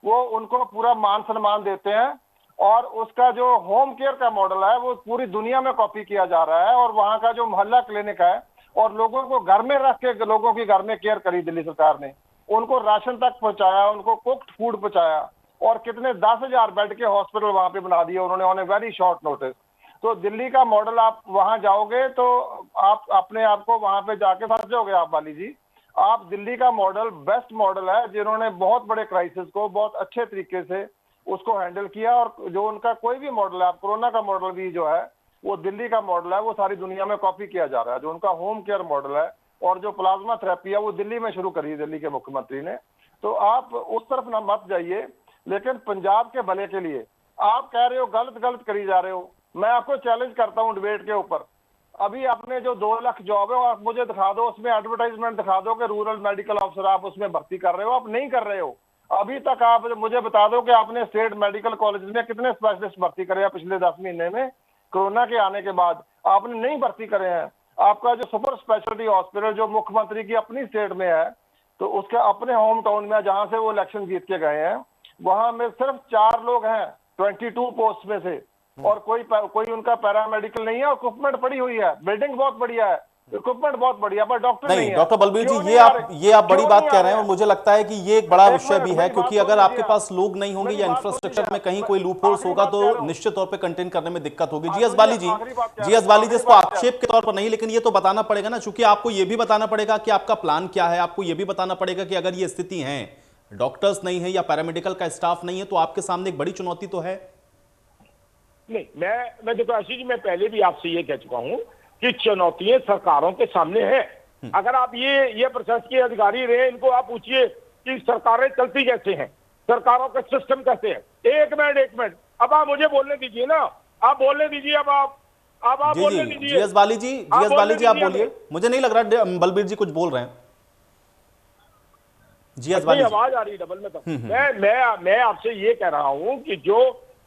वो उनको पूरा मान सम्मान देते हैं। और उसका जो होम केयर का मॉडल है वो पूरी दुनिया में कॉपी किया जा रहा है। और वहाँ का जो मोहल्ला क्लिनिक है, और लोगों को घर में रख के लोगों की घर में केयर करी दिल्ली सरकार ने, उनको राशन तक पहुंचाया, उनको कुक्ड फूड पहुंचाया, और कितने 10,000 बेड के हॉस्पिटल वहां पे बना दिए उन्होंने on a very short notice. तो दिल्ली का मॉडल, आप वहां जाओगे तो आप अपने आप को वहां पे जाके फंस जाओगे। आप वाली जी, आप दिल्ली का मॉडल बेस्ट मॉडल है, जिन्होंने बहुत बड़े क्राइसिस को बहुत अच्छे तरीके से उसको हैंडल किया। और जो उनका कोई भी मॉडल है, आप कोरोना का मॉडल भी जो है वो दिल्ली का मॉडल है, वो सारी दुनिया में कॉपी किया जा रहा है। जो उनका होम केयर मॉडल है और जो प्लाज्मा थेरेपी है वो दिल्ली में शुरू करी है दिल्ली के मुख्यमंत्री ने। तो आप उस तरफ ना मत जाइए, लेकिन पंजाब के भले के लिए आप कह रहे हो गलत करी जा रहे हो, मैं आपको चैलेंज करता हूं डिबेट के ऊपर। अभी आपने जो 2 लाख जॉब है, आप मुझे दिखा दो, उसमें एडवर्टाइजमेंट दिखा दो कि रूरल मेडिकल ऑफिसर आप उसमें भर्ती कर रहे हो। आप नहीं कर रहे हो। अभी तक आप मुझे बता दो कि आपने स्टेट मेडिकल कॉलेज में कितने स्पेशलिस्ट भर्ती करे हैं पिछले 10 महीने में? कोरोना के आने के बाद आपने नहीं भर्ती करे हैं। आपका जो सुपर स्पेशलिटी हॉस्पिटल जो मुख्यमंत्री की अपनी स्टेट में है, तो उसके अपने होम टाउन में जहां से वो इलेक्शन जीत के गए हैं, वहां में सिर्फ 4 लोग हैं 22 पोस्ट में से, और कोई उनका पैरामेडिकल नहीं है। और इक्विपमेंट पड़ी हुई है, बिल्डिंग बहुत बढ़िया है, इक्विपमेंट बहुत बढ़िया, पर डॉक्टर नहीं है। डॉक्टर बलबीर जी, क्यों ये नहीं आ रहे? ये आप बड़ी क्यों बात नहीं कह आ रहे हैं, रहे? और मुझे लगता है कि ये एक बड़ा एक विषय मिनट, भी है, मेरी क्योंकि बात अगर सुन आपके लीजिए पास लोग नहीं होंगे मेरी या बात सुन इंफ्रास्ट्रक्चर लीजिए में कहीं आप। कोई लूप होल्स आखिरी होगा बात कह रहा तो हूं। निश्चित तौर पे कंटेन करने में दिक्कत होगी। आखिरी जीएस बाली जी, आखिरी बात कह रहा जीएस हूं, बाली जी, आखिरी इसको बात कह रहा हूं। आक्षेप के तौर पर नहीं, लेकिन ये तो बताना पड़ेगा ना, चूंकि आपको ये भी बताना पड़ेगा कि आपका प्लान क्या है। आपको ये भी बताना पड़ेगा कि अगर ये स्थिति है, डॉक्टर्स नहीं है या पैरामेडिकल का स्टाफ नहीं है, तो आपके सामने एक बड़ी चुनौती तो है। नहीं, मैं देखो आशीष जी, मैं पहले भी आपसे ये कह चुका हूं कि चुनौतियां सरकारों के सामने हैं। अगर आप ये प्रशासकीय अधिकारी रहे, इनको आप पूछिए कि सरकारें चलती कैसे हैं, सरकारों का सिस्टम कैसे है। एक मिनट, अब आप मुझे बोलने दीजिए ना, आप बोलने दीजिए। अब आप जी बोलने जी, दीजिए। जीएस बाली जी, आप बोलिए। मुझे नहीं लग रहा बलबीर जी कुछ बोल रहे हैं। जीएस बाली जी, आवाज आ रही है डबल में। तो मैं आपसे ये कह रहा हूं कि जो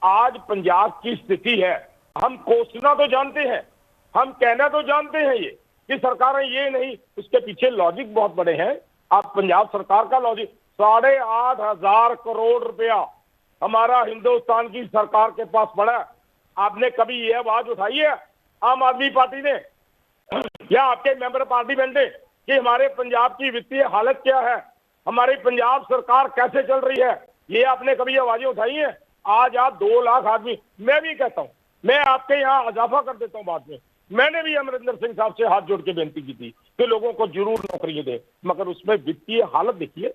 आज पंजाब की स्थिति है, हम कोसना तो जानते हैं, हम कहना तो जानते हैं ये कि सरकारें ये नहीं, उसके पीछे लॉजिक बहुत बड़े हैं। आप पंजाब सरकार का लॉजिक 8,500 करोड़ रुपया हमारा हिंदुस्तान की सरकार के पास पड़ा है। आपने कभी ये आवाज उठाई है आम आदमी पार्टी ने या आपके मेंबर पार्लियामेंट ने कि हमारे पंजाब की वित्तीय हालत क्या है, हमारी पंजाब सरकार कैसे चल रही है? ये आपने कभी आवाजें उठाई हैं? आज आप 2 लाख आदमी, मैं भी कहता हूं, मैं आपके यहाँ इजाफा कर देता हूं बाद में। मैंने भी अमरिंदर सिंह साहब से हाथ जोड़ के बेनती की थी कि लोगों को जरूर नौकरी दे, मगर उसमें वित्तीय हालत देखिए।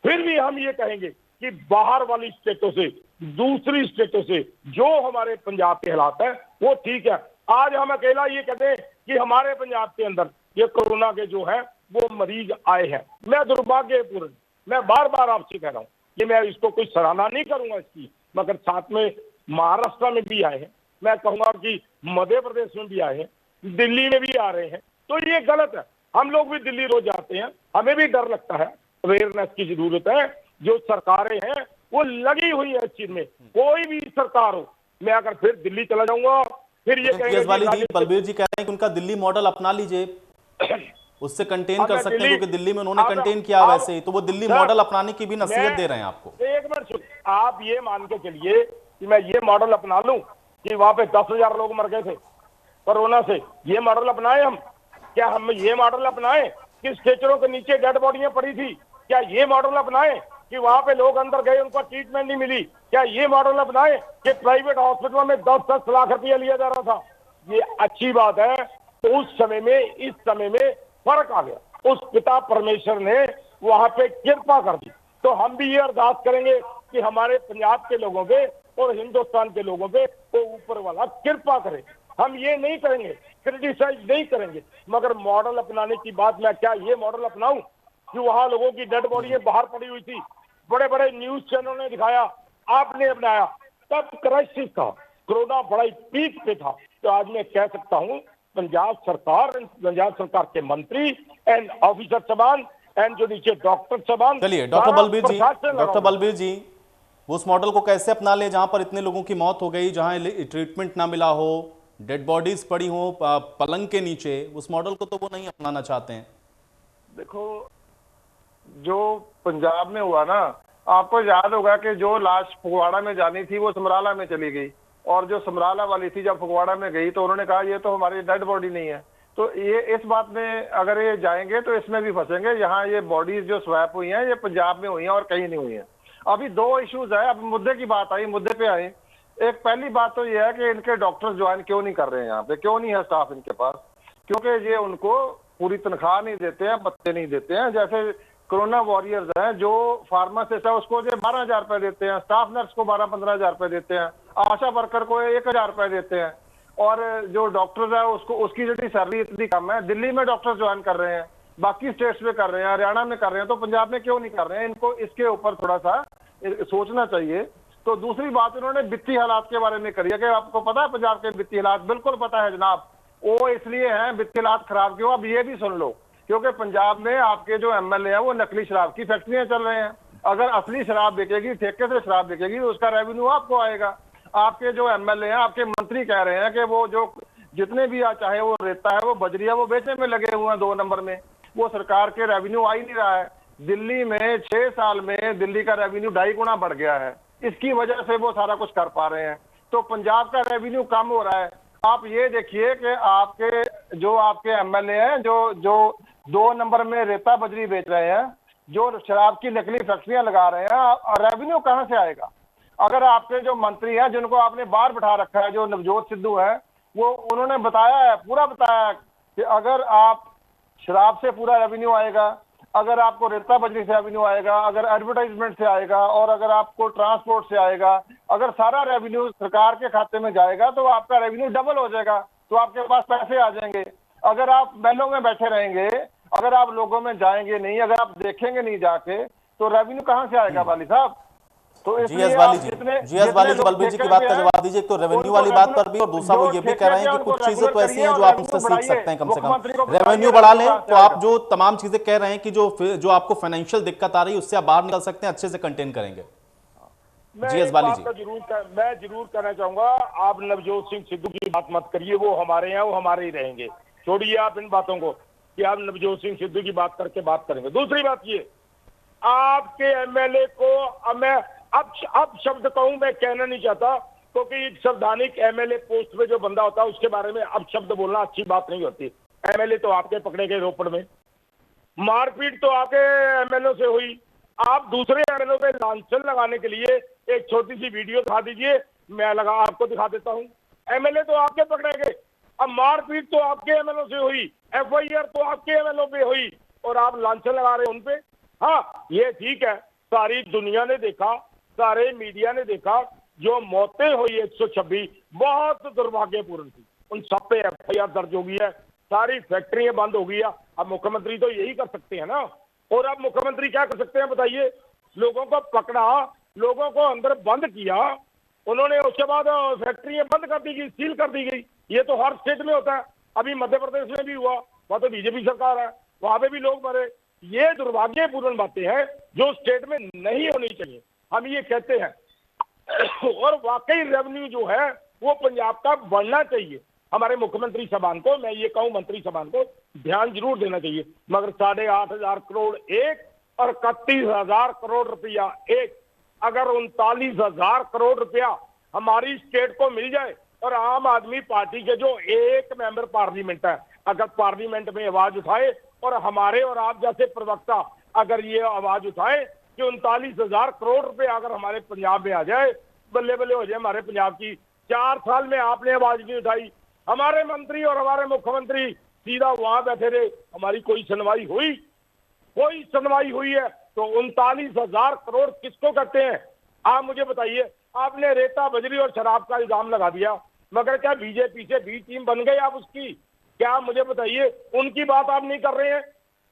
फिर भी हम ये कहेंगे कि बाहर वाली स्टेटों से, दूसरी स्टेटों से जो हमारे पंजाब के हालात है वो ठीक है। आज हम अकेला ये कहते हैं कि हमारे पंजाब के अंदर ये कोरोना के जो है वो मरीज आए हैं। मैं दुर्भाग्यपूर्ण, मैं बार बार आपसे कह रहा हूं कि मैं इसको कोई सराहना नहीं करूंगा इसकी, मगर साथ में महाराष्ट्र में भी आए हैं, मैं कहूंगा कि मध्य प्रदेश में भी आए हैं, दिल्ली में भी आ रहे हैं। तो ये गलत है। हम लोग भी दिल्ली रोज जाते हैं, हमें भी डर लगता है, अवेयरनेस की जरूरत है। जो सरकारें हैं वो लगी हुई है इस चीज में, कोई भी सरकार हो। मैं अगर फिर दिल्ली चला जाऊंगा, फिर ये कहेंगे बलबीर जी कह रहे हैं कि उनका दिल्ली मॉडल अपना लीजिए, उससे कंटेन कर सकते हैं, क्योंकि दिल्ली में उन्होंने कंटेन किया वैसे ही, तो वो दिल्ली मॉडल अपनाने की भी नसीहत दे रहे हैं आपको। एक मिनट, आप ये मान के चलिए कि मैं ये मॉडल अपना लूं कि वहां पे 10,000 लोग मर गए थे कोरोना से, ये मॉडल अपनाए हम? क्या हम ये मॉडल अपनाए कि स्ट्रेचरों के नीचे डेड बॉडियां पड़ी थी? क्या ये मॉडल अपनाए कि वहां पे लोग अंदर गए, उनको ट्रीटमेंट नहीं मिली? क्या ये मॉडल अपनाए कि प्राइवेट हॉस्पिटलों में 10-10 लाख रुपया लिया जा रहा था? ये अच्छी बात है। तो उस समय में इस समय में फर्क आ गया, उस पिता परमेश्वर ने वहां पे कृपा कर दी। तो हम भी ये अरदास करेंगे कि हमारे पंजाब के लोगों पे और हिंदुस्तान के लोगों पे वो ऊपर वाला कृपा करे। हम ये नहीं करेंगे, क्रिटिसाइज नहीं करेंगे, मगर मॉडल अपनाने की बात, मैं क्या ये मॉडल अपनाऊं कि वहां लोगों की डेड बॉडीज बाहर पड़ी हुई थी, बड़े बड़े न्यूज चैनलों ने दिखाया, आपने अपनाया, तब क्राइसिस था, कोरोना बड़ा ही पीक पे था। तो आज मैं कह सकता हूं पंजाब सरकार के मंत्री एंड ऑफिसर साहबान एंड जो नीचे डॉक्टर साहबान। चलिए डॉक्टर बलबीर जी, उस मॉडल को कैसे अपना ले जहां पर इतने लोगों की मौत हो गई, जहां ट्रीटमेंट ना मिला हो, डेड बॉडीज पड़ी हो पलंग के नीचे, उस मॉडल को तो वो नहीं अपनाना चाहते हैं। देखो, जो पंजाब में हुआ ना, आपको याद होगा कि जो लाश फगवाड़ा में जानी थी वो समराला में चली गई, और जो समराला वाली थी जब फगवाड़ा में गई तो उन्होंने कहा ये तो हमारी डेड बॉडी नहीं है। तो ये इस बात में अगर ये जाएंगे तो इसमें भी फंसेंगे। यहाँ ये बॉडीज जो स्वैप हुई हैं ये पंजाब में हुई हैं और कहीं नहीं हुई हैं। अभी 2 इश्यूज है। अब मुद्दे की बात आई, मुद्दे पे आए। एक पहली बात तो ये है कि इनके डॉक्टर्स ज्वाइन क्यों नहीं कर रहे हैं यहाँ पे, क्यों नहीं है स्टाफ इनके पास? क्योंकि ये उनको पूरी तनख्वाह नहीं देते हैं, भत्ते नहीं देते हैं। जैसे कोरोना वॉरियर्स हैं, जो फार्मासिस्ट है उसको 12,000 रुपए देते हैं, स्टाफ नर्स को 12-15,000 रुपए देते हैं, आशा वर्कर को 1,000 रुपए देते हैं, और जो डॉक्टर्स है उसको उसकी जो सैलरी इतनी कम है। दिल्ली में डॉक्टर्स ज्वाइन कर रहे हैं, बाकी स्टेट्स में कर रहे हैं, हरियाणा में कर रहे हैं, तो पंजाब में क्यों नहीं कर रहे हैं? इनको इसके ऊपर थोड़ा सा सोचना चाहिए तो दूसरी बात उन्होंने वित्तीय हालात के बारे में करी है कि आपको पता है पंजाब के वित्तीय हालात? बिल्कुल पता है जनाब। वो इसलिए हैं वित्तीय हालात खराब क्यों, अब ये भी सुन लो, क्योंकि पंजाब में आपके जो एमएलए हैं वो नकली शराब की फैक्ट्रियां चल रहे हैं। अगर असली शराब बिकेगी, ठेके से शराब बिकेगी, तो उसका रेवेन्यू आपको आएगा। आपके जो एमएलए हैं, आपके मंत्री कह रहे हैं कि वो जो जितने भी चाहे वो रेता है, वो बजरी है, वो बेचने में लगे हुए हैं 2 नंबर में। वो सरकार के रेवेन्यू आ ही नहीं रहा है। दिल्ली में 6 साल में दिल्ली का रेवेन्यू 2.5 गुना बढ़ गया है। इसकी वजह से वो सारा कुछ कर पा रहे हैं। तो पंजाब का रेवेन्यू कम हो रहा है। आप ये देखिए कि आपके एमएलए हैं जो 2 नंबर में रेता बजरी बेच रहे हैं, जो शराब की नकली फैक्ट्रियां लगा रहे हैं, और रेवेन्यू कहां से आएगा? अगर आपके जो मंत्री हैं जिनको आपने बाहर बैठा रखा है, जो नवजोत सिद्धू है, वो उन्होंने बताया है, पूरा बताया है कि अगर आप शराब से पूरा रेवेन्यू आएगा, अगर आपको रेता बजरी से रेवेन्यू आएगा, अगर एडवर्टाइजमेंट से आएगा, और अगर आपको ट्रांसपोर्ट से आएगा, अगर सारा रेवेन्यू सरकार के खाते में जाएगा तो आपका रेवेन्यू डबल हो जाएगा, तो आपके पास पैसे आ जाएंगे। अगर आप महलों में बैठे रहेंगे, अगर आप लोगों में जाएंगे नहीं, अगर आप देखेंगे नहीं जाके, तो रेवेन्यू कहां से आएगा वाली साहब? तो जीएस वाली जी बलबीर जी की बात का जवाब दीजिए। तो रेवेन्यू वाली बात पर भी, और दूसरा वो ये भी कह रहे हैं कि कुछ चीजें तो ऐसी हैं जो आप उनसे सीख सकते हैं, कम से कम रेवेन्यू बढ़ा लें तो आप जो तमाम चीजें कह रहे हैं कि जो आपको फाइनेंशियल दिक्कत आ रही है उससे आप बाहर निकल सकते हैं, अच्छे से कंटेन करेंगे। जीएस वाली जी, मैं जरूर कहना चाहूंगा, आप नवजोत सिंह सिद्धू की बात मत करिए, वो हमारे हैं, वो हमारे ही रहेंगे। छोड़िए आप इन बातों को कि आप नवजोत सिंह सिद्धू की बात करके बात करेंगे। दूसरी बात ये, आपके एमएलए को मैं अब शब्द कहूं, मैं कहना नहीं चाहता, क्योंकि एक संवैधानिक एमएलए पोस्ट पे जो बंदा होता है उसके बारे में अब शब्द बोलना अच्छी बात नहीं होती। एमएलए तो आपके पकड़े गए रोपड़ में, मारपीट तो आपके एमएलए से हुई, आप दूसरे एमएलए पे लांछन लगाने के लिए एक छोटी सी वीडियो दिखा दीजिए, मैं आपको दिखा देता हूं। एमएलए तो आपके पकड़े गए, अब मारपीट तो आपके एमएलए से हुई, एफआईआर तो आपके एमएलए पे हुई, और आप लांछन लगा रहे उन पे। हाँ, ये ठीक है, सारी दुनिया ने देखा, सारे मीडिया ने देखा, जो मौतें हुई 126 बहुत दुर्भाग्यपूर्ण थी, उन सब पे एफआईआर दर्ज हो गई है, सारी फैक्ट्रियां बंद हो गई है। अब मुख्यमंत्री तो यही कर सकते हैं ना, और अब मुख्यमंत्री क्या कर सकते हैं बताइए? लोगों को पकड़ा, लोगों को अंदर बंद किया, उन्होंने उसके बाद फैक्ट्रियां बंद कर दी गई, सील कर दी गई। ये तो हर स्टेट में होता है, अभी मध्य प्रदेश में भी हुआ, वहां तो बीजेपी सरकार है, वहां पे भी लोग मरे। ये दुर्भाग्यपूर्ण बातें हैं जो स्टेट में नहीं होनी चाहिए, हम ये कहते हैं। और वाकई रेवेन्यू जो है वो पंजाब का बढ़ना चाहिए। हमारे मुख्यमंत्री साहबान को, मैं ये कहूं मंत्री साहबान को ध्यान जरूर देना चाहिए, मगर 8,500 करोड़ एक और 31,000 करोड़ रुपया एक, अगर 39,000 करोड़ रुपया हमारी स्टेट को मिल जाए, और आम आदमी पार्टी के जो एक मेंबर पार्लियामेंट है अगर पार्लियामेंट में आवाज उठाए, और हमारे और आप जैसे प्रवक्ता अगर ये आवाज उठाए कि 39,000 करोड़ रुपए अगर हमारे पंजाब में आ जाए, बल्ले बल्ले हो जाए हमारे पंजाब की। 4 साल में आपने आवाज नहीं उठाई, हमारे मंत्री और हमारे मुख्यमंत्री सीधा वहां बैठे रहे, हमारी कोई सुनवाई हुई? कोई सुनवाई हुई है? तो 39,000 करोड़ किसको कहते हैं? आप मुझे बताइए। आपने रेता बजरी और शराब का इल्जाम लगा दिया, मगर क्या बीजेपी से बी टीम बन गई आप उसकी? क्या मुझे बताइए, उनकी बात आप नहीं कर रहे हैं?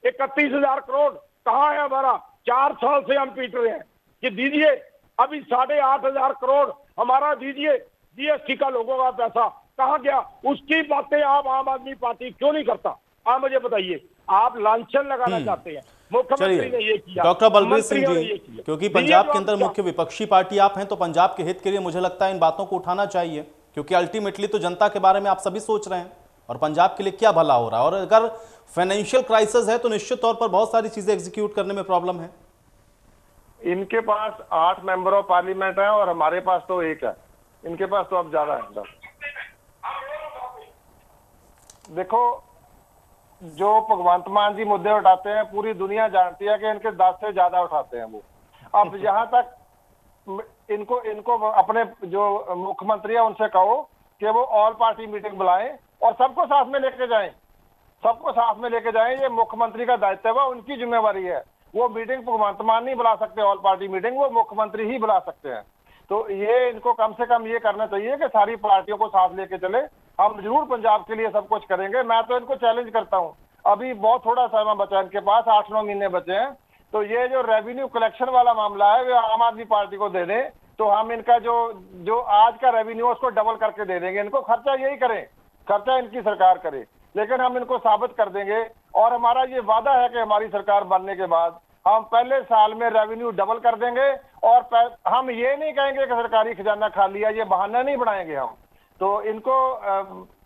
31,000 करोड़ कहाँ है हमारा? 4 साल से हम पीट रहे हैं कि दीजिए, अभी 8,500 करोड़ हमारा दीजिए, जीएसटी का लोगों का पैसा कहाँ गया? उसकी बातें आप आम आदमी पार्टी क्यों नहीं करता? आप मुझे बताइए। आप लांछन लगाना चाहते हैं, मुख्यमंत्री ने ये किया, डॉक्टर बलबीर सिंह जी, क्योंकि पंजाब के अंदर मुख्य विपक्षी पार्टी आप हैं, तो पंजाब के हित के लिए मुझे लगता है इन बातों को उठाना चाहिए, क्योंकि अल्टीमेटली तो जनता के बारे में आप सभी सोच रहे हैं, और पंजाब के लिए क्या भला हो रहा है। और अगर फाइनेंशियल क्राइसिस है तो निश्चित तौर पर बहुत सारी चीजें एग्जीक्यूट करने में प्रॉब्लम है। इनके पास 8 मेंबर ऑफ पार्लियामेंट है और हमारे पास तो 1 है, इनके पास तो अब ज्यादा है। देखो, जो भगवंत मान जी मुद्दे उठाते हैं, पूरी दुनिया जानती है कि इनके 10 से ज्यादा उठाते हैं वो। अब जहां तक इनको अपने जो मुख्यमंत्री है उनसे कहो कि वो ऑल पार्टी मीटिंग बुलाएं और सबको साथ में लेके जाएं, सबको साथ में लेके जाएं। ये मुख्यमंत्री का दायित्व है, उनकी जिम्मेवारी है। वो मीटिंग भगवंत मान नहीं बुला सकते, ऑल पार्टी मीटिंग वो मुख्यमंत्री ही बुला सकते हैं। तो ये इनको कम से कम ये करना चाहिए कि सारी पार्टियों को साथ लेके चले। हम जरूर पंजाब के लिए सब कुछ करेंगे। मैं तो इनको चैलेंज करता हूँ, अभी बहुत थोड़ा समय बचा इनके पास, 8-9 महीने बचे हैं, तो ये जो रेवेन्यू कलेक्शन वाला मामला है वो आम आदमी पार्टी को दे दें, तो हम इनका जो जो आज का रेवेन्यू उसको डबल करके दे देंगे। इनको खर्चा यही करें, खर्चा इनकी सरकार करे, लेकिन हम इनको साबित कर देंगे। और हमारा ये वादा है कि हमारी सरकार बनने के बाद हम पहले साल में रेवेन्यू डबल कर देंगे। और हम ये नहीं कहेंगे कि सरकारी खजाना खाली है, ये बहाना नहीं बनाएंगे हम। तो इनको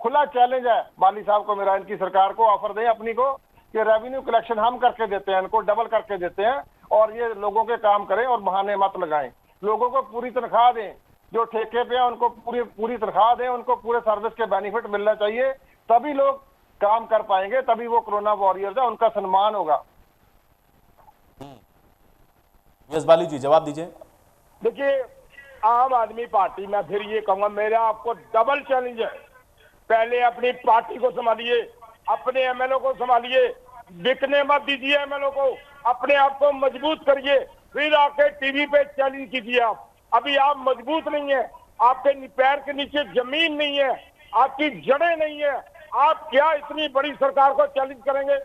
खुला चैलेंज है बाली साहब को मेरा, इनकी सरकार को ऑफर दें अपनी को कि रेवेन्यू कलेक्शन हम करके देते हैं, इनको डबल करके देते हैं और ये लोगों के काम करें और बहाने मत लगाएं। लोगों को पूरी तनख्वाह दें, जो ठेके पे हैं उनको पूरी तनख्वाह दें, उनको पूरे सर्विस के बेनिफिट मिलना चाहिए, तभी लोग काम कर पाएंगे, तभी वो कोरोना वॉरियर्स है उनका सम्मान होगा। यस बाली जी जवाब दीजिए। देखिए, आम आदमी पार्टी में फिर ये कहूंगा, मेरा आपको डबल चैलेंज है। पहले अपनी पार्टी को संभालिए, अपने एमएलए को संभालिए, बिकने मत दीजिए एमएलए को, अपने आप को मजबूत करिए, फिर आके टीवी पे चैलेंज कीजिए। आप अभी आप मजबूत नहीं है, आपके पैर के नीचे जमीन नहीं है, आपकी जड़ें नहीं है, आप क्या इतनी बड़ी सरकार को चैलेंज करेंगे?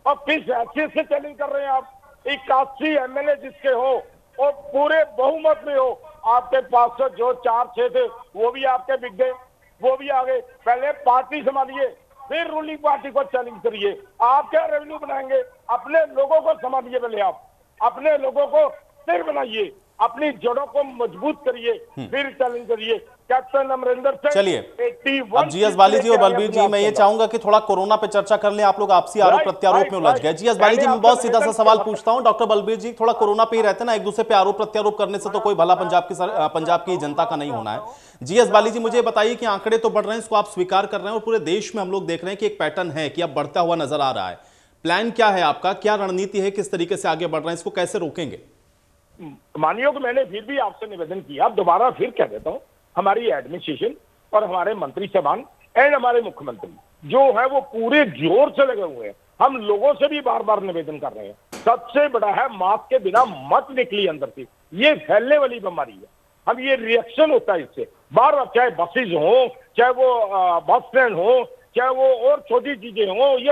और किस हैसियत से चैलेंज कर रहे हैं आप? 81 एमएलए जिसके हो और पूरे बहुमत में हो, आपके पास तो जो 4-6 थे वो भी आपके बिक गए, वो भी आ गए। पहले पार्टी संभालिए, फिर रूलिंग पार्टी को चैलेंज करिए। आप क्या रेवेन्यू बनाएंगे? अपने लोगों को संभालिए, पहले आप अपने लोगों को स्थिर बनाइए, अपनी जड़ों को मजबूत करिए, फिर चैलेंज करिए। कैप्टन अमरिंदर सिंह, चलिए अब जीएस बाली जी और बलबीर जी, मैं ये चाहूंगा कि थोड़ा कोरोना पे चर्चा कर लें। आप लोग आपसी आरोप प्रत्यारोप में उलझ गए। जीएस बाली जी मैं बहुत सीधा सा सवाल पूछता हूं, डॉक्टर बलबीर जी थोड़ा कोरोना पे ही रहते ना, एक दूसरे पे आरोप प्रत्यारोप करने से तो कोई भला पंजाब की जनता का नहीं होना है। जीएस बाली जी मुझे बताइए कि आंकड़े तो बढ़ रहे हैं, इसको आप स्वीकार कर रहे हैं और पूरे देश में हम लोग देख रहे हैं कि एक पैटर्न है कि अब बढ़ता हुआ नजर आ रहा है। प्लान क्या है आपका, क्या रणनीति है, किस तरीके से आगे बढ़ रहे हैं, इसको कैसे रोकेंगे? मानियो कि मैंने फिर भी आपसे निवेदन किया, दोबारा फिर कह देता हूं, हमारी एडमिनिस्ट्रेशन और हमारे मंत्री साहबान एंड हमारे मुख्यमंत्री जो है वो पूरे जोर से लगे हुए हैं। हम लोगों से भी बार बार निवेदन कर रहे हैं, सबसे बड़ा है मास्क के बिना मत निकलिए अंदर से, ये फैलने वाली बीमारी है। हम ये रिएक्शन होता है इससे बार बार, चाहे बसेज हो, चाहे वो बस स्टैंड हो, चाहे वो और छोटी चीजें हो, ये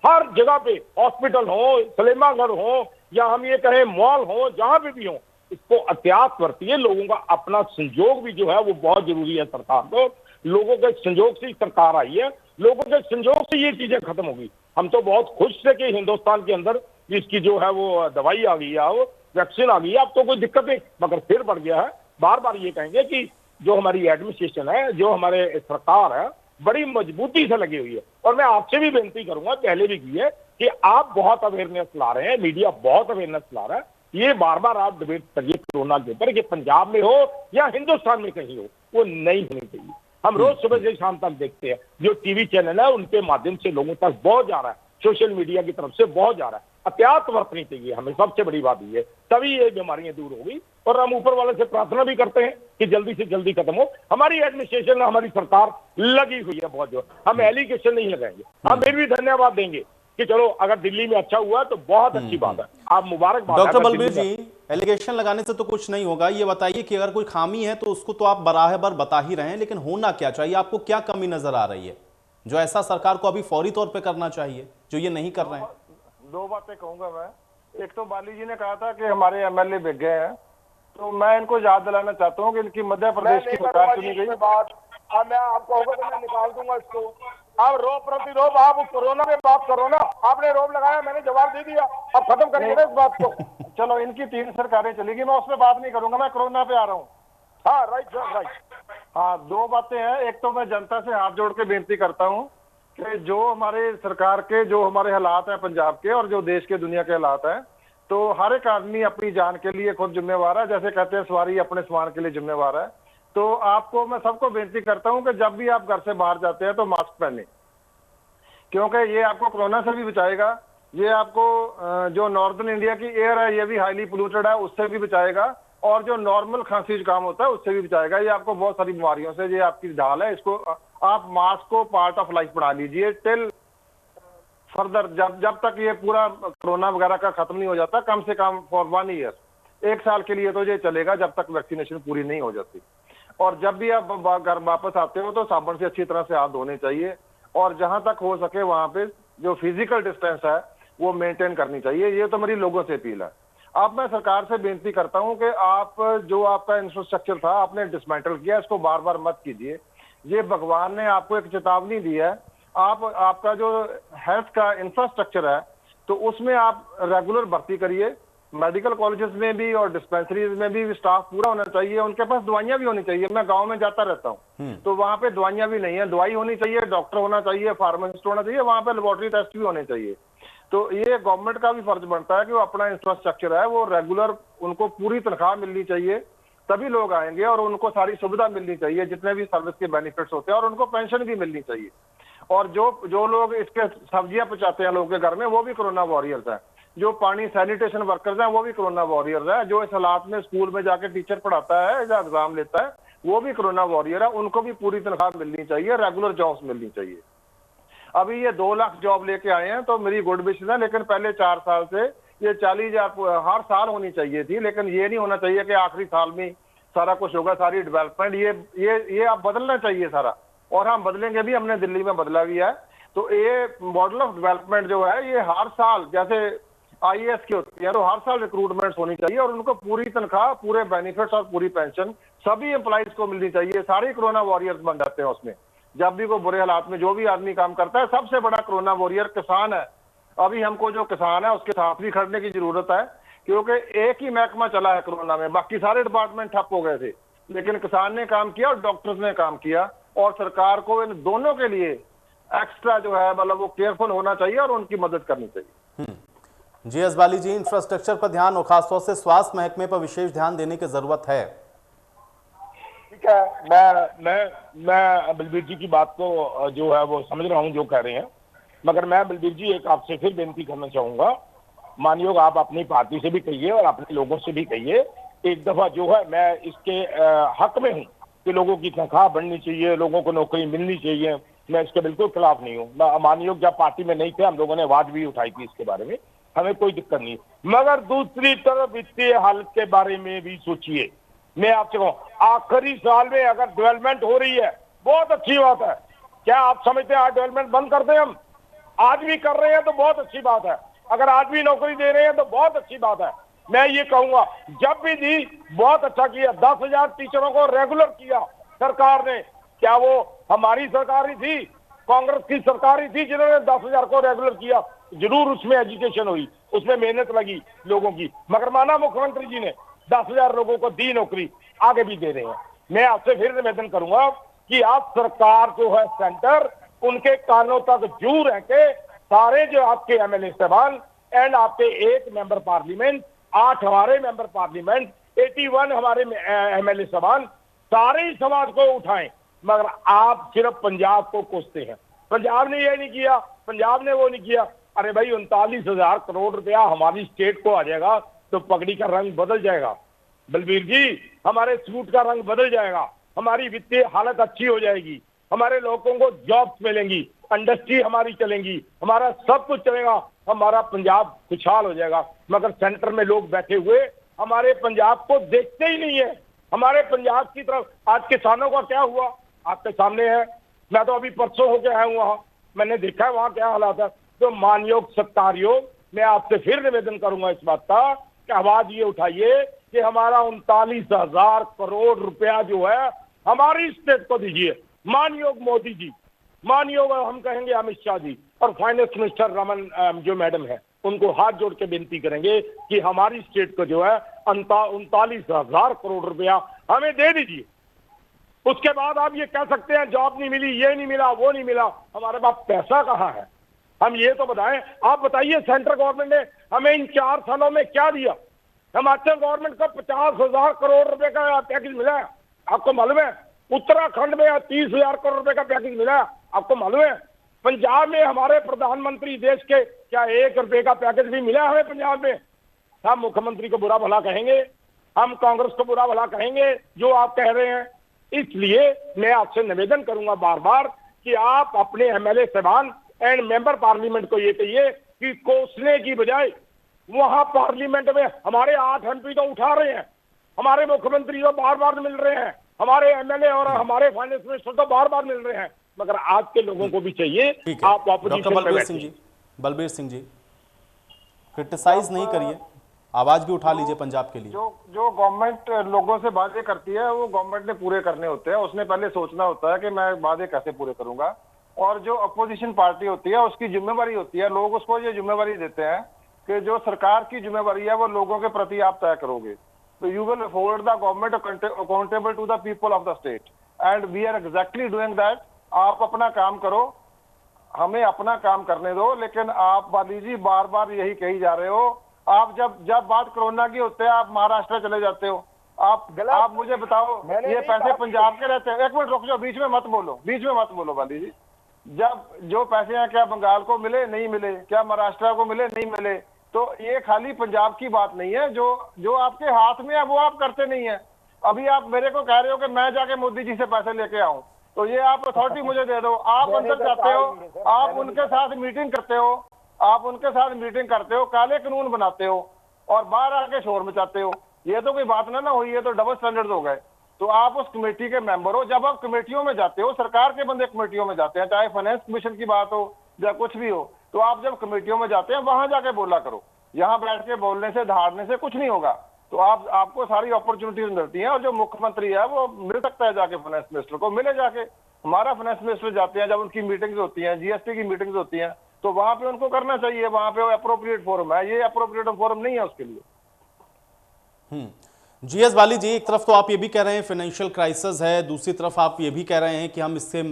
हर जगह पे हॉस्पिटल हो, सिनेमाघर हो, या हम ये कहें मॉल हो, जहां पे भी हो, इसको एहतियात बरतिए। लोगों का अपना संयोग भी जो है वो बहुत जरूरी है। सरकार को लोगों के संयोग से सरकार आई है, लोगों के संयोग से ये चीजें खत्म होगी। हम तो बहुत खुश थे कि हिंदुस्तान के अंदर इसकी जो है वो दवाई आ गई है, वो वैक्सीन आ गई है, अब तो कोई दिक्कत नहीं, मगर फिर बढ़ गया है। बार बार ये कहेंगे कि जो हमारी एडमिनिस्ट्रेशन है, जो हमारे सरकार है, बड़ी मजबूती से लगी हुई है। और मैं आपसे भी बेनती करूंगा, पहले भी की है, कि आप बहुत अवेयरनेस ला रहे हैं, मीडिया बहुत अवेयरनेस ला रहा है, ये बार बार आप डिबेट करिए कोरोना के ऊपर, कि पंजाब में हो या हिंदुस्तान में कहीं हो, वो नहीं होनी चाहिए। हम रोज सुबह से शाम तक देखते हैं, जो टीवी चैनल है उनके माध्यम से लोगों तक बहुत जा रहा है, सोशल मीडिया की तरफ से बहुत जा रहा है। एहतियात बरतनी चाहिए हमें, सबसे बड़ी बात ये, तभी ये बीमारियां दूर होगी। और हम ऊपर वाले से प्रार्थना भी करते हैं कि जल्दी से जल्दी खत्म हो। हमारी एडमिनिस्ट्रेशन, हमारी सरकार लगी हुई है बहुत जोर, हम एलिगेशन नहीं लगाएंगे, हम फिर भी धन्यवाद देंगे कि चलो अगर दिल्ली में अच्छा हुआ तो बहुत अच्छी बात है, आप मुबारकबाद। डॉक्टर बलबीर जी, एलिगेशन लगाने से तो कुछ नहीं होगा, ये बताइए कि अगर कोई खामी है तो उसको तो आप बराबर बता ही रहे हैं, लेकिन होना क्या चाहिए? आपको क्या कमी नजर आ रही है जो ऐसा सरकार को अभी फौरी तौर पे करना चाहिए जो ये नहीं कर रहे हैं? दो बातें कहूंगा मैं। एक तो बाली जी ने कहा था कि हमारे एमएलए बिक गए हैं, तो मैं इनको याद दिलाना चाहता हूँ कि इनकी मध्य प्रदेश की सरकार चुनी गई। अब मैं आपको होगा तो मैं निकाल दूंगा इसको। अब रोब प्रतिरोध, आप कोरोना में बात करो ना, आपने रोब लगाया, मैंने जवाब दे दिया, अब खत्म करिए ना इस बात को। चलो, इनकी 3 सरकारें चलेगी, मैं उस पर बात नहीं करूंगा, मैं कोरोना पे आ रहा हूँ। हाँ राइट सर, राइट। हाँ, 2 बातें हैं। एक तो मैं जनता से हाथ जोड़ के बेनती करता हूँ कि जो हमारे सरकार के जो हमारे हालात हैं पंजाब के और जो देश के दुनिया के हालात हैं, तो हर एक आदमी अपनी जान के लिए खुद जिम्मेवार है। जैसे कहते हैं सवारी अपने सामान के लिए जिम्मेवार है। तो आपको मैं सबको बेनती करता हूं कि जब भी आप घर से बाहर जाते हैं तो मास्क पहने, क्योंकि ये आपको कोरोना से भी बचाएगा, ये आपको जो नॉर्दर्न इंडिया की एयर है ये भी हाईली पोल्यूटेड है, उससे भी बचाएगा, और जो नॉर्मल खांसी जुकाम होता है उससे भी बचाएगा। ये आपको बहुत सारी बीमारियों से, ये आपकी ढाल है, इसको आप मास्क को पार्ट ऑफ लाइफ बना लीजिए टिल फर्दर, जब तक ये पूरा कोरोना वगैरह का खत्म नहीं हो जाता, कम से कम फॉर 1 ईयर, 1 साल के लिए तो ये चलेगा जब तक वैक्सीनेशन पूरी नहीं हो जाती। और जब भी आप घर वापस आते हो तो साबुन से अच्छी तरह से हाथ धोने चाहिए, और जहां तक हो सके वहां पे जो फिजिकल डिस्टेंस है वो मेंटेन करनी चाहिए। ये तो मेरी लोगों से अपील है। अब मैं सरकार से बेनती करता हूं कि आप जो आपका इंफ्रास्ट्रक्चर था आपने डिसमेंटल किया, इसको बार बार मत कीजिए। ये भगवान ने आपको एक चेतावनी दी है। आपका जो हेल्थ का इंफ्रास्ट्रक्चर है तो उसमें आप रेगुलर भर्ती करिए। मेडिकल कॉलेजेस में भी और डिस्पेंसरीज में भी स्टाफ पूरा होना चाहिए, उनके पास दवाइयां भी होनी चाहिए। मैं गांव में जाता रहता हूं तो वहां पे दवाइयां भी नहीं है, दवाई होनी चाहिए, डॉक्टर होना चाहिए, फार्मासिस्ट होना चाहिए, वहां पे लेबोरेटरी टेस्ट भी होने चाहिए। तो ये गवर्नमेंट का भी फर्ज बनता है कि वो अपना इंफ्रास्ट्रक्चर है वो रेगुलर, उनको पूरी तनख्वाह मिलनी चाहिए, तभी लोग आएंगे और उनको सारी सुविधा मिलनी चाहिए, जितने भी सर्विस के बेनिफिट्स होते हैं, और उनको पेंशन भी मिलनी चाहिए। और जो लोग इसके सब्जियां पहुंचाते हैं लोगों के घर में, वो भी कोरोना वॉरियर्स हैं। जो पानी सैनिटेशन वर्कर्स हैं वो भी कोरोना वॉरियर्स हैं। जो इस हालात में स्कूल में जाके टीचर पढ़ाता है या एग्जाम लेता है वो भी कोरोना वॉरियर है। उनको भी पूरी तनख्वाह मिलनी चाहिए, रेगुलर जॉब्स मिलनी चाहिए। अभी ये 2 लाख जॉब लेके आए हैं तो मेरी गुड विशेस है, लेकिन पहले 4 साल से ये 40,000 हर साल होनी चाहिए थी। लेकिन ये नहीं होना चाहिए कि आखिरी साल में सारा कुछ होगा, सारी डेवलपमेंट ये अब बदलना चाहिए सारा, और हम बदलेंगे भी, हमने दिल्ली में बदला भी है। तो ये मॉडल ऑफ डेवलपमेंट जो है ये हर साल, जैसे IAS की होती है तो हर साल रिक्रूटमेंट्स होनी चाहिए और उनको पूरी तनख्वाह, पूरे बेनिफिट्स और पूरी पेंशन सभी एम्प्लॉइज को मिलनी चाहिए। सारे कोरोना वॉरियर्स बन जाते हैं उसमें। जब भी कोई बुरे हालात में जो भी आदमी काम करता है, सबसे बड़ा कोरोना वॉरियर किसान है। अभी हमको जो किसान है उसके साथ भी खड़ने की जरूरत है, क्योंकि एक ही महकमा चला है कोरोना में, बाकी सारे डिपार्टमेंट ठप हो गए थे, लेकिन किसान ने काम किया और डॉक्टर्स ने काम किया। और सरकार को इन दोनों के लिए एक्स्ट्रा जो है मतलब वो केयरफुल होना चाहिए और उनकी मदद करनी चाहिए। जी असबाली जी, इंफ्रास्ट्रक्चर पर ध्यान और खासतौर से स्वास्थ्य महकमे पर विशेष ध्यान देने की जरूरत है। ठीक है, मैं बलबीर जी की बात को जो है वो समझ रहा हूँ जो कह रहे हैं, मगर मैं बलबीर जी एक आपसे फिर बेनती करना चाहूंगा। मानयोग आप अपनी पार्टी से भी कहिए और अपने लोगों से भी कहिए, एक दफा जो है मैं इसके हक में हूँ कि लोगों की तनख्वाह बढ़नी चाहिए, लोगों को नौकरी मिलनी चाहिए, मैं इसके बिल्कुल खिलाफ नहीं हूँ। मानयोग जब पार्टी में नहीं थे हम लोगों ने आवाज भी उठाई थी इसके बारे में, हमें कोई दिक्कत नहीं। मगर दूसरी तरफ वित्तीय हालत के बारे में भी सोचिए। मैं आपसे कहूँ, आखिरी साल में अगर डेवलपमेंट हो रही है बहुत अच्छी बात है। क्या आप समझते हैं आज डेवलपमेंट बंद कर दें हम? आज भी कर रहे हैं तो बहुत अच्छी बात है। अगर आज भी नौकरी दे रहे हैं तो बहुत अच्छी बात है। मैं ये कहूंगा जब भी दी बहुत अच्छा किया। 10,000 टीचरों को रेगुलर किया सरकार ने। क्या वो हमारी सरकार ही थी, कांग्रेस की सरकार ही थी जिन्होंने 10,000 को रेगुलर किया? जरूर उसमें एजुकेशन हुई, उसमें मेहनत लगी लोगों की, मगर माना मुख्यमंत्री जी ने 10,000 लोगों को दी नौकरी, आगे भी दे रहे हैं। मैं आपसे फिर निवेदन करूंगा कि आप सरकार जो है सेंटर, उनके कानों तक जू रह के सारे जो आपके MLA साहबान एंड आपके 1 मेंबर पार्लियामेंट, 8 हमारे मेंबर पार्लियामेंट, 81 हमारे MLA साहबान, सारे ही समाज को उठाएं। मगर आप सिर्फ पंजाब को कोसते हैं, पंजाब ने ये नहीं किया, पंजाब ने वो नहीं किया। अरे भाई 39,000 करोड़ रुपया हमारी स्टेट को आ जाएगा तो पगड़ी का रंग बदल जाएगा बलबीर जी, हमारे सूट का रंग बदल जाएगा, हमारी वित्तीय हालत अच्छी हो जाएगी, हमारे लोगों को जॉब्स मिलेंगी, इंडस्ट्री हमारी चलेंगी, हमारा सब कुछ चलेगा, हमारा पंजाब खुशहाल हो जाएगा। मगर सेंटर में लोग बैठे हुए हमारे पंजाब को देखते ही नहीं है। हमारे पंजाब की तरफ आज किसानों का क्या हुआ आपके सामने है। मैं तो अभी परसों होके आया हूँ वहां, मैंने देखा है वहां क्या हालात है। तो मानयोग सत्तारयोग, मैं आपसे फिर निवेदन करूंगा इस बात का कि आवाज ये उठाइए कि हमारा 39,000 करोड़ रुपया जो है हमारी स्टेट को दीजिए। मानयोग मोदी जी, मानयोग हम कहेंगे अमित शाह जी और फाइनेंस मिनिस्टर रमन जो मैडम है, उनको हाथ जोड़ के विनती करेंगे कि हमारी स्टेट को जो है 39,000 करोड़ रुपया हमें दे दीजिए। उसके बाद आप ये कह सकते हैं जॉब नहीं मिली, ये नहीं मिला, वो नहीं मिला, हमारे पास पैसा कहाँ है? हम ये तो बताएं। आप बताइए सेंट्रल गवर्नमेंट ने हमें इन 4 सालों में क्या दिया? हिमाचल गवर्नमेंट को 50,000 करोड़ रुपए का पैकेज मिला है, आपको मालूम है? उत्तराखंड में 30,000 करोड़ रुपए का पैकेज मिला है, आपको मालूम है? पंजाब में हमारे प्रधानमंत्री देश के क्या 1 रुपए का पैकेज भी मिला हमें पंजाब में? हम मुख्यमंत्री को बुरा भला कहेंगे, हम कांग्रेस को बुरा भला कहेंगे जो आप कह रहे हैं। इसलिए मैं आपसे निवेदन करूंगा बार बार कि आप अपने MLA साहबान एंड मेंबर पार्लियामेंट को ये कहिए कि कोसने की बजाय वहां पार्लियामेंट में हमारे 8 MP तो उठा रहे हैं, हमारे मुख्यमंत्री तो बार बार मिल रहे हैं, हमारे MLA और हमारे फाइनेंस मिनिस्टर तो बार बार मिल रहे हैं, मगर आज के लोगों को भी चाहिए आप ऑपोजिशन में बैठिए। बलबीर सिंह जी क्रिटिसाइज नहीं करिए। आवाज भी उठा लीजिए पंजाब के लिए। जो गवर्नमेंट लोगों से वादे करती है वो गवर्नमेंट ने पूरे करने होते हैं। उसने पहले सोचना होता है कि मैं वादे कैसे पूरे करूंगा, और जो अपोजिशन पार्टी होती है उसकी जिम्मेवारी होती है, लोग उसको ये जिम्मेवारी देते हैं कि जो सरकार की जिम्मेवारी है वो लोगों के प्रति आप तय करोगे। तो you will hold the government accountable to the people of the state, and we are exactly doing that. आप अपना काम करो, हमें अपना काम करने दो। लेकिन आप बाली जी बार बार यही कही जा रहे हो। आप जब बात कोरोना की होते हैं आप महाराष्ट्र चले जाते हो। आप मुझे बताओ, ये पैसे पंजाब के रहते हैं? एक मिनट रुक जाओ, बीच में मत बोलो बाली जी। जब जो पैसे हैं क्या बंगाल को मिले? नहीं मिले। क्या महाराष्ट्र को मिले? नहीं मिले। तो ये खाली पंजाब की बात नहीं है। जो आपके हाथ में है वो आप करते नहीं है। अभी आप मेरे को कह रहे हो कि मैं जाके मोदी जी से पैसे लेके आऊं, तो ये आप अथॉरिटी मुझे दे दो। आप अंदर जाते हो, आप उनके साथ मीटिंग करते हो, काले कानून बनाते हो और बाहर आके शोर मचाते हो। ये तो कोई बात ना हुई, ये तो डबल स्टैंडर्ड हो गए। तो आप उस कमेटी के मेंबर हो। जब आप कमेटियों में जाते हो, सरकार के बंदे कमेटियों में जाते हैं, चाहे फाइनेंस कमीशन की बात हो या कुछ भी हो, तो आप जब कमेटियों में जाते हैं वहां जाके बोला करो। यहाँ बैठ के बोलने से धाड़ने से कुछ नहीं होगा। तो आपको सारी अपॉर्चुनिटीज मिलती हैं, और जो मुख्यमंत्री है वो मिल सकता है जाके फाइनेंस मिनिस्टर को, मिले जाके। हमारा फाइनेंस मिनिस्टर जाते हैं, जब उनकी मीटिंग्स होती हैं, जीएसटी की मीटिंग्स होती हैं, तो वहां पे उनको करना चाहिए। वहां पे अप्रोप्रिएट फोरम है, ये अप्रोप्रिएट फोरम नहीं है उसके लिए। जीएस बाली जी, एक तरफ तो आप ये भी कह रहे हैं फाइनेंशियल क्राइसिस है, दूसरी तरफ आप ये भी कह रहे हैं कि हम इससे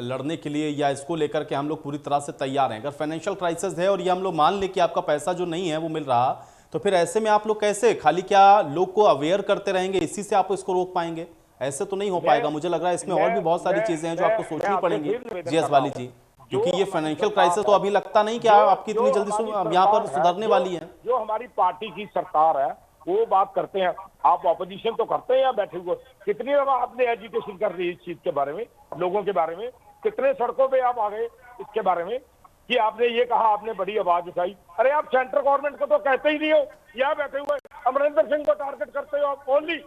लड़ने के लिए या इसको लेकर के हम लोग पूरी तरह से तैयार हैं। अगर फाइनेंशियल क्राइसिस है और ये हम लोग मान लें कि आपका पैसा जो नहीं है वो मिल रहा, तो फिर ऐसे में आप लोग कैसे खाली क्या लोग को अवेयर करते रहेंगे, इसी से आप इसको रोक पाएंगे? ऐसे तो नहीं हो पाएगा। मुझे लग रहा है इसमें और भी बहुत सारी चीजें हैं जो आपको सोचनी पड़ेंगी जीएस बाली जी, क्योंकि ये फाइनेंशियल क्राइसिस तो अभी लगता नहीं कि आपकी इतनी जल्दी यहाँ पर सुधरने वाली है। जो हमारी पार्टी की सरकार है वो बात करते हैं, आप ऑपोजिशन तो करते हैं या बैठे हुए? कितनी दफा आपने एजुकेशन कर ली इस चीज के बारे में, लोगों के बारे में? कितने सड़कों पे आप आ गए इसके बारे में कि आपने ये कहा, आपने बड़ी आवाज उठाई? अरे आप सेंट्रल गवर्नमेंट को तो कहते ही नहीं हो। यहाँ बैठे हुए अमरिंदर सिंह को टारगेट करते हो आप ओनली,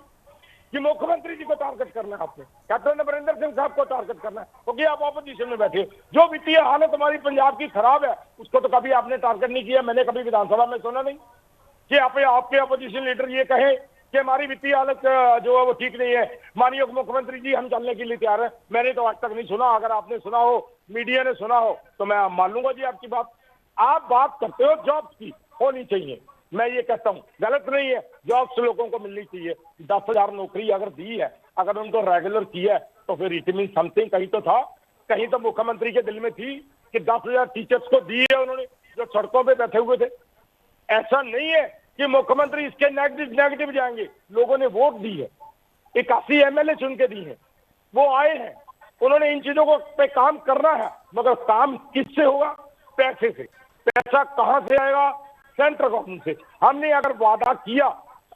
कि मुख्यमंत्री जी को टारगेट करना है आपने, कैप्टन अमरिंदर सिंह साहब को टारगेट करना है, क्योंकि आप ऑपोजिशन में बैठे। जो वित्तीय हालत हमारी पंजाब की खराब है उसको तो कभी आपने टारगेट नहीं किया। मैंने कभी विधानसभा में सुना नहीं कि आपके अपोजिशन लीडर ये कहे कि हमारी वित्तीय हालत जो है वो ठीक नहीं है, माननीय मुख्यमंत्री जी हम चलने के लिए तैयार हैं। मैंने तो आज तक नहीं सुना। अगर आपने सुना हो, मीडिया ने सुना हो, तो मैं मान लूंगा जी आपकी बात। आप बात करते हो जॉब्स की, होनी चाहिए, मैं ये कहता हूँ गलत नहीं है, जॉब्स लोगों को मिलनी चाहिए। 10,000 नौकरी अगर दी है, अगर उनको रेगुलर की है, तो फिर इट मीन समथिंग। कहीं तो था, कहीं तो मुख्यमंत्री के दिल में थी कि 10,000 टीचर्स को दी है उन्होंने, जो सड़कों पे बैठे हुए थे। ऐसा नहीं है कि मुख्यमंत्री इसके नेगेटिव जाएंगे। लोगों ने वोट दी है, 81 एमएलए चुन के दी है, वो आए हैं, उन्होंने इन चीजों को पे काम करना है। मगर काम किससे होगा? पैसे से। पैसा कहां से आएगा? सेंट्रल गवर्नमेंट से। हमने अगर वादा किया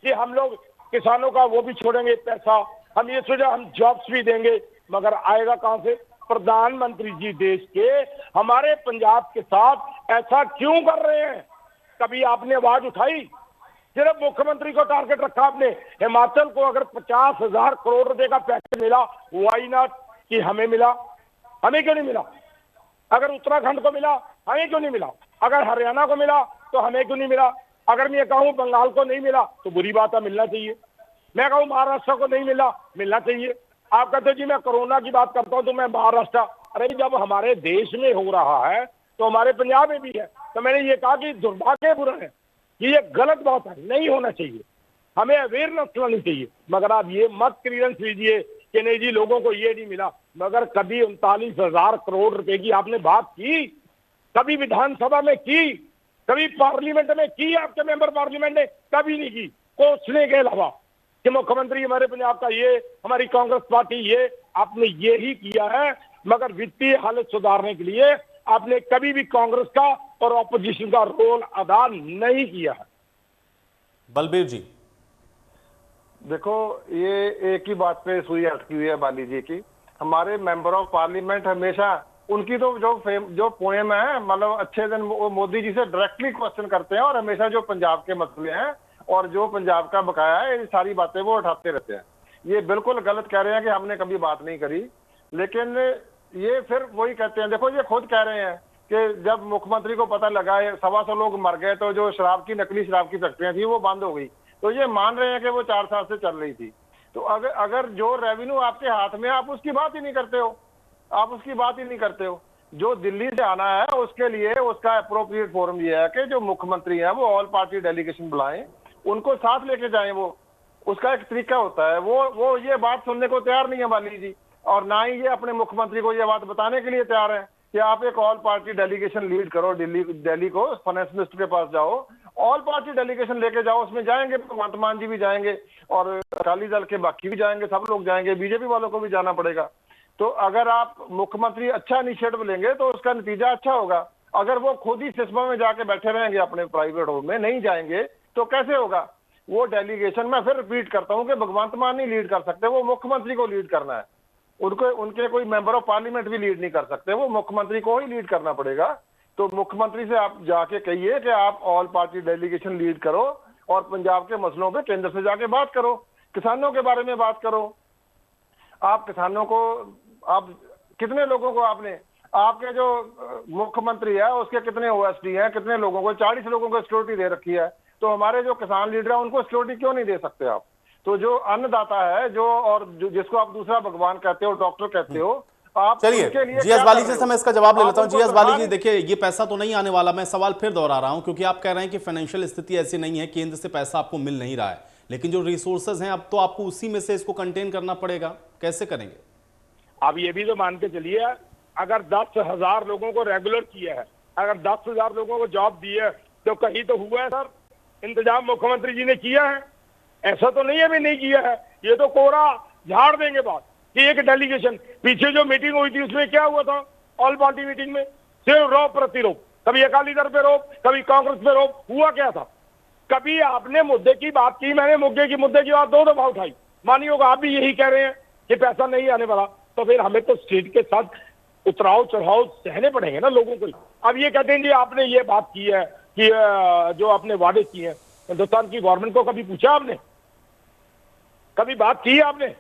कि हम लोग किसानों का वो भी छोड़ेंगे पैसा, हम ये सोचा हम जॉब्स भी देंगे, मगर आएगा कहां से? प्रधानमंत्री जी देश के हमारे पंजाब के साथ ऐसा क्यों कर रहे हैं? कभी आपने आवाज उठाई? सिर्फ मुख्यमंत्री को टारगेट रखा आपने। हिमाचल को अगर 50,000 करोड़ रुपए का पैकेज मिला, व्हाई नॉट कि हमें मिला? हमें क्यों नहीं मिला? अगर उत्तराखंड को मिला, हमें क्यों नहीं मिला? अगर हरियाणा को मिला तो हमें क्यों नहीं मिला? अगर मैं कहूं बंगाल को नहीं मिला तो बुरी बात है, मिलना चाहिए। मैं कहूं महाराष्ट्र को नहीं मिला, मिलना चाहिए। आप कहते हो जी मैं कोरोना की बात करता हूं तो मैं महाराष्ट्र। अरे जब हमारे देश में हो रहा है तो हमारे पंजाब में भी है। तो मैंने ये कहा कि दुर्भाग्यपूर्ण है कि ये गलत बात है, नहीं होना चाहिए, हमें अवेयरनेस लानी चाहिए। मगर आप ये मत क्लियरेंस लीजिए कि नहीं जी लोगों को ये नहीं मिला। मगर कभी 39,000 करोड़ रुपए की आपने बात की? कभी विधानसभा में की? कभी पार्लियामेंट में की? आपके मेंबर पार्लियामेंट ने कभी नहीं की, कोसने के अलावा कि मुख्यमंत्री हमारे पंजाब का ये, हमारी कांग्रेस पार्टी ये। आपने ये ही किया है, मगर वित्तीय हालत सुधारने के लिए आपने कभी भी कांग्रेस का और ऑपोजिशन का रोल अदा नहीं किया है। बलबीर जी, देखो ये एक ही बात पे सुई अटकी हुई है बाली जी की। हमारे मेंबर ऑफ पार्लियामेंट हमेशा उनकी तो जो पोएम है, मतलब अच्छे दिन वो मोदी जी से डायरेक्टली क्वेश्चन करते हैं, और हमेशा जो पंजाब के मसले हैं और जो पंजाब का बकाया है, ये सारी बातें वो उठाते रहते हैं। ये बिल्कुल गलत कह रहे हैं कि हमने कभी बात नहीं करी। लेकिन ये फिर वही कहते हैं, देखो ये खुद कह रहे हैं कि जब मुख्यमंत्री को पता लगा 125 लोग मर गए तो जो शराब की नकली शराब की फैक्ट्रियां थी वो बंद हो गई, तो ये मान रहे हैं कि वो 4 साल से चल रही थी। तो अगर जो रेवेन्यू आपके हाथ में, आप उसकी बात ही नहीं करते हो, आप उसकी बात ही नहीं करते हो। जो दिल्ली से आना है उसके लिए उसका अप्रोप्रिएट फोरम ये है कि जो मुख्यमंत्री है वो ऑल पार्टी डेलीगेशन बुलाएं, उनको साथ लेके जाएं। वो उसका एक तरीका होता है। वो ये बात सुनने को तैयार नहीं है बाली जी, और ना ही ये अपने मुख्यमंत्री को ये बात बताने के लिए तैयार है कि आप एक ऑल पार्टी डेलीगेशन लीड करो, दिल्ली को फाइनेंस मिनिस्टर के पास जाओ, ऑल पार्टी डेलीगेशन लेके जाओ। उसमें जाएंगे भगवंत मान जी भी जाएंगे और अकाली दल के बाकी भी जाएंगे, सब लोग जाएंगे, बीजेपी वालों को भी जाना पड़ेगा। तो अगर आप मुख्यमंत्री अच्छा इनिशिएटिव लेंगे तो उसका नतीजा अच्छा होगा। अगर वो खुद ही सिस्मा में जाके बैठे रहेंगे अपने प्राइवेट होम में, नहीं जाएंगे तो कैसे होगा? वो डेलीगेशन, मैं फिर रिपीट करता हूं कि भगवंत मान नहीं लीड कर सकते, वो मुख्यमंत्री को लीड करना है। उनके कोई मेंबर ऑफ पार्लियामेंट भी लीड नहीं कर सकते, वो मुख्यमंत्री को ही लीड करना पड़ेगा। तो मुख्यमंत्री से आप जाके कहिए कि आप ऑल पार्टी डेलीगेशन लीड करो और पंजाब के मसलों पे केंद्र से जाके बात करो, किसानों के बारे में बात करो। आप किसानों को, आप कितने लोगों को आपके जो मुख्यमंत्री है उसके कितने ओएसडी हैं, कितने लोगों को, 40 लोगों को सिक्योरिटी दे रखी है। तो हमारे जो किसान लीडर है उनको सिक्योरिटी क्यों नहीं दे सकते आप? तो जो अन्नदाता है जिसको आप दूसरा भगवान कहते हो, डॉक्टर कहते हो, आप चलिए जीएस बाली जी से मैं इसका जवाब ले लेता हूं। जीएस बाली जी, देखिए ये पैसा तो नहीं आने वाला, मैं सवाल फिर दोहरा रहा हूं क्योंकि आप कह रहे हैं कि फाइनेंशियल स्थिति ऐसी नहीं है, केंद्र से पैसा आपको मिल नहीं रहा है, लेकिन जो रिसोर्सेज हैं अब तो आपको उसी में से इसको कंटेन करना पड़ेगा, कैसे करेंगे? अब ये भी तो मान के चलिए, अगर 10,000 लोगों को रेगुलर किया है, अगर 10,000 लोगों को जॉब दी है तो कहीं तो हुआ है सर, इंतजाम मुख्यमंत्री जी ने किया है। ऐसा तो नहीं है भी नहीं किया है, ये तो कोरा झाड़ देंगे बात कि एक डेलीगेशन। पीछे जो मीटिंग हुई थी उसमें क्या हुआ था? ऑल पार्टी मीटिंग में सिर्फ रोप प्रतिरोप, कभी अकाली दल पे रोप, कभी कांग्रेस पे रोप, हुआ क्या था? कभी आपने मुद्दे की बात की, मैंने मुद्दे की बात 2 दफा उठाई, मानिए होगा आप भी यही कह रहे हैं कि पैसा नहीं आने वाला, तो फिर हमें तो स्टेट के साथ उतराव चढ़ाव सहने पड़ेंगे ना लोगों को। अब ये कहते हैं जी आपने ये बात की है कि जो आपने वादे किए हैं, हिंदुस्तान की गवर्नमेंट को कभी पूछा आपने? कभी बात की आपने?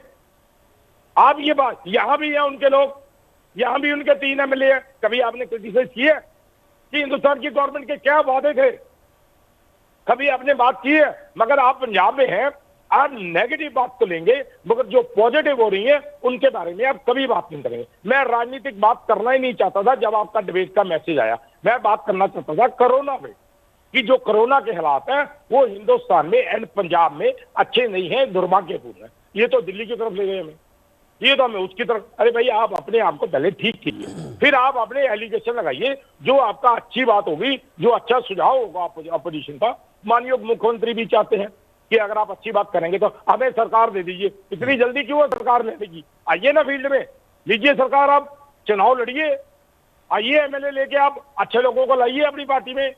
आप ये बात, यहां भी है उनके लोग, यहां भी उनके 3 एमएलए हैं, कभी आपने क्रिटिसाइज किया कि हिंदुस्तान की गवर्नमेंट के क्या वादे थे? कभी आपने बात की है? मगर आप पंजाब में हैं, आप नेगेटिव बात तो लेंगे, मगर जो पॉजिटिव हो रही है उनके बारे में आप कभी बात नहीं करेंगे। मैं राजनीतिक बात करना ही नहीं चाहता था जब आपका डिबेट का मैसेज आया, मैं बात करना चाहता था कोरोना में, कि जो कोरोना के हालात हैं वो हिंदुस्तान में एंड पंजाब में अच्छे नहीं है, दुर्भाग्यपूर्ण है। ये तो दिल्ली की तरफ ले गए हमें, ये तो हमें उसकी तरफ। अरे भाई आप अपने आप को पहले ठीक कीजिए, फिर आप अपने एलिगेशन लगाइए, जो आपका अच्छी बात होगी, जो अच्छा सुझाव होगा अपोजिशन का। माननीय मुख्यमंत्री भी चाहते हैं कि अगर आप अच्छी बात करेंगे तो हमें सरकार दे दीजिए। इतनी जल्दी क्यों है सरकार लेने की? आइए ना फील्ड में, लीजिए सरकार, आप चुनाव लड़िए, आइए एमएलए लेके, आप अच्छे लोगों को लाइए अपनी पार्टी में।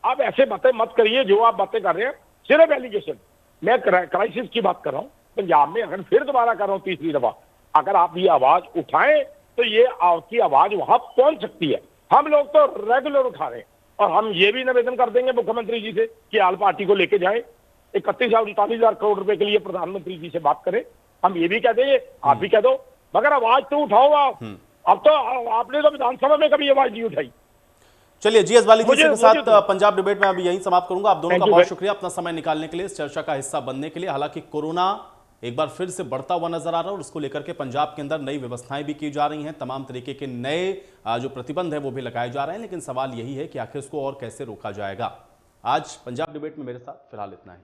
आप ऐसे बातें मत करिए जो आप बातें कर रहे हैं, सिर्फ एलिगेशन। मैं क्राइसिस की बात कर रहा हूँ पंजाब में, अगर फिर दोबारा कर रहा हूँ 3री दफा, अगर आप ये आवाज उठाएं तो ये आपकी आवाज वहां पहुंच सकती है। हम लोग तो रेगुलर उठा रहे हैं और हम ये भी निवेदन कर देंगे मुख्यमंत्री जी से कि आल पार्टी को लेके जाए, 31,39,000 करोड़ रुपए के लिए प्रधानमंत्री जी से बात करें। हम ये भी कह देंगे, आप भी कह दो, मगर आवाज तो उठाओ आप। अब तो आपने तो विधानसभा में कभी आवाज नहीं उठाई। चलिए जीएस बाली जी के साथ पंजाब डिबेट में अभी यहीं समाप्त करूंगा। आप दोनों का बहुत शुक्रिया अपना समय निकालने के लिए, इस चर्चा का हिस्सा बनने के लिए। हालांकि कोरोना एक बार फिर से बढ़ता हुआ नजर आ रहा है और उसको लेकर के पंजाब के अंदर नई व्यवस्थाएं भी की जा रही हैं, तमाम तरीके के नए जो प्रतिबंध है वो भी लगाए जा रहे हैं, लेकिन सवाल यही है कि आखिर इसको और कैसे रोका जाएगा। आज पंजाब डिबेट में मेरे साथ फिलहाल इतना ही।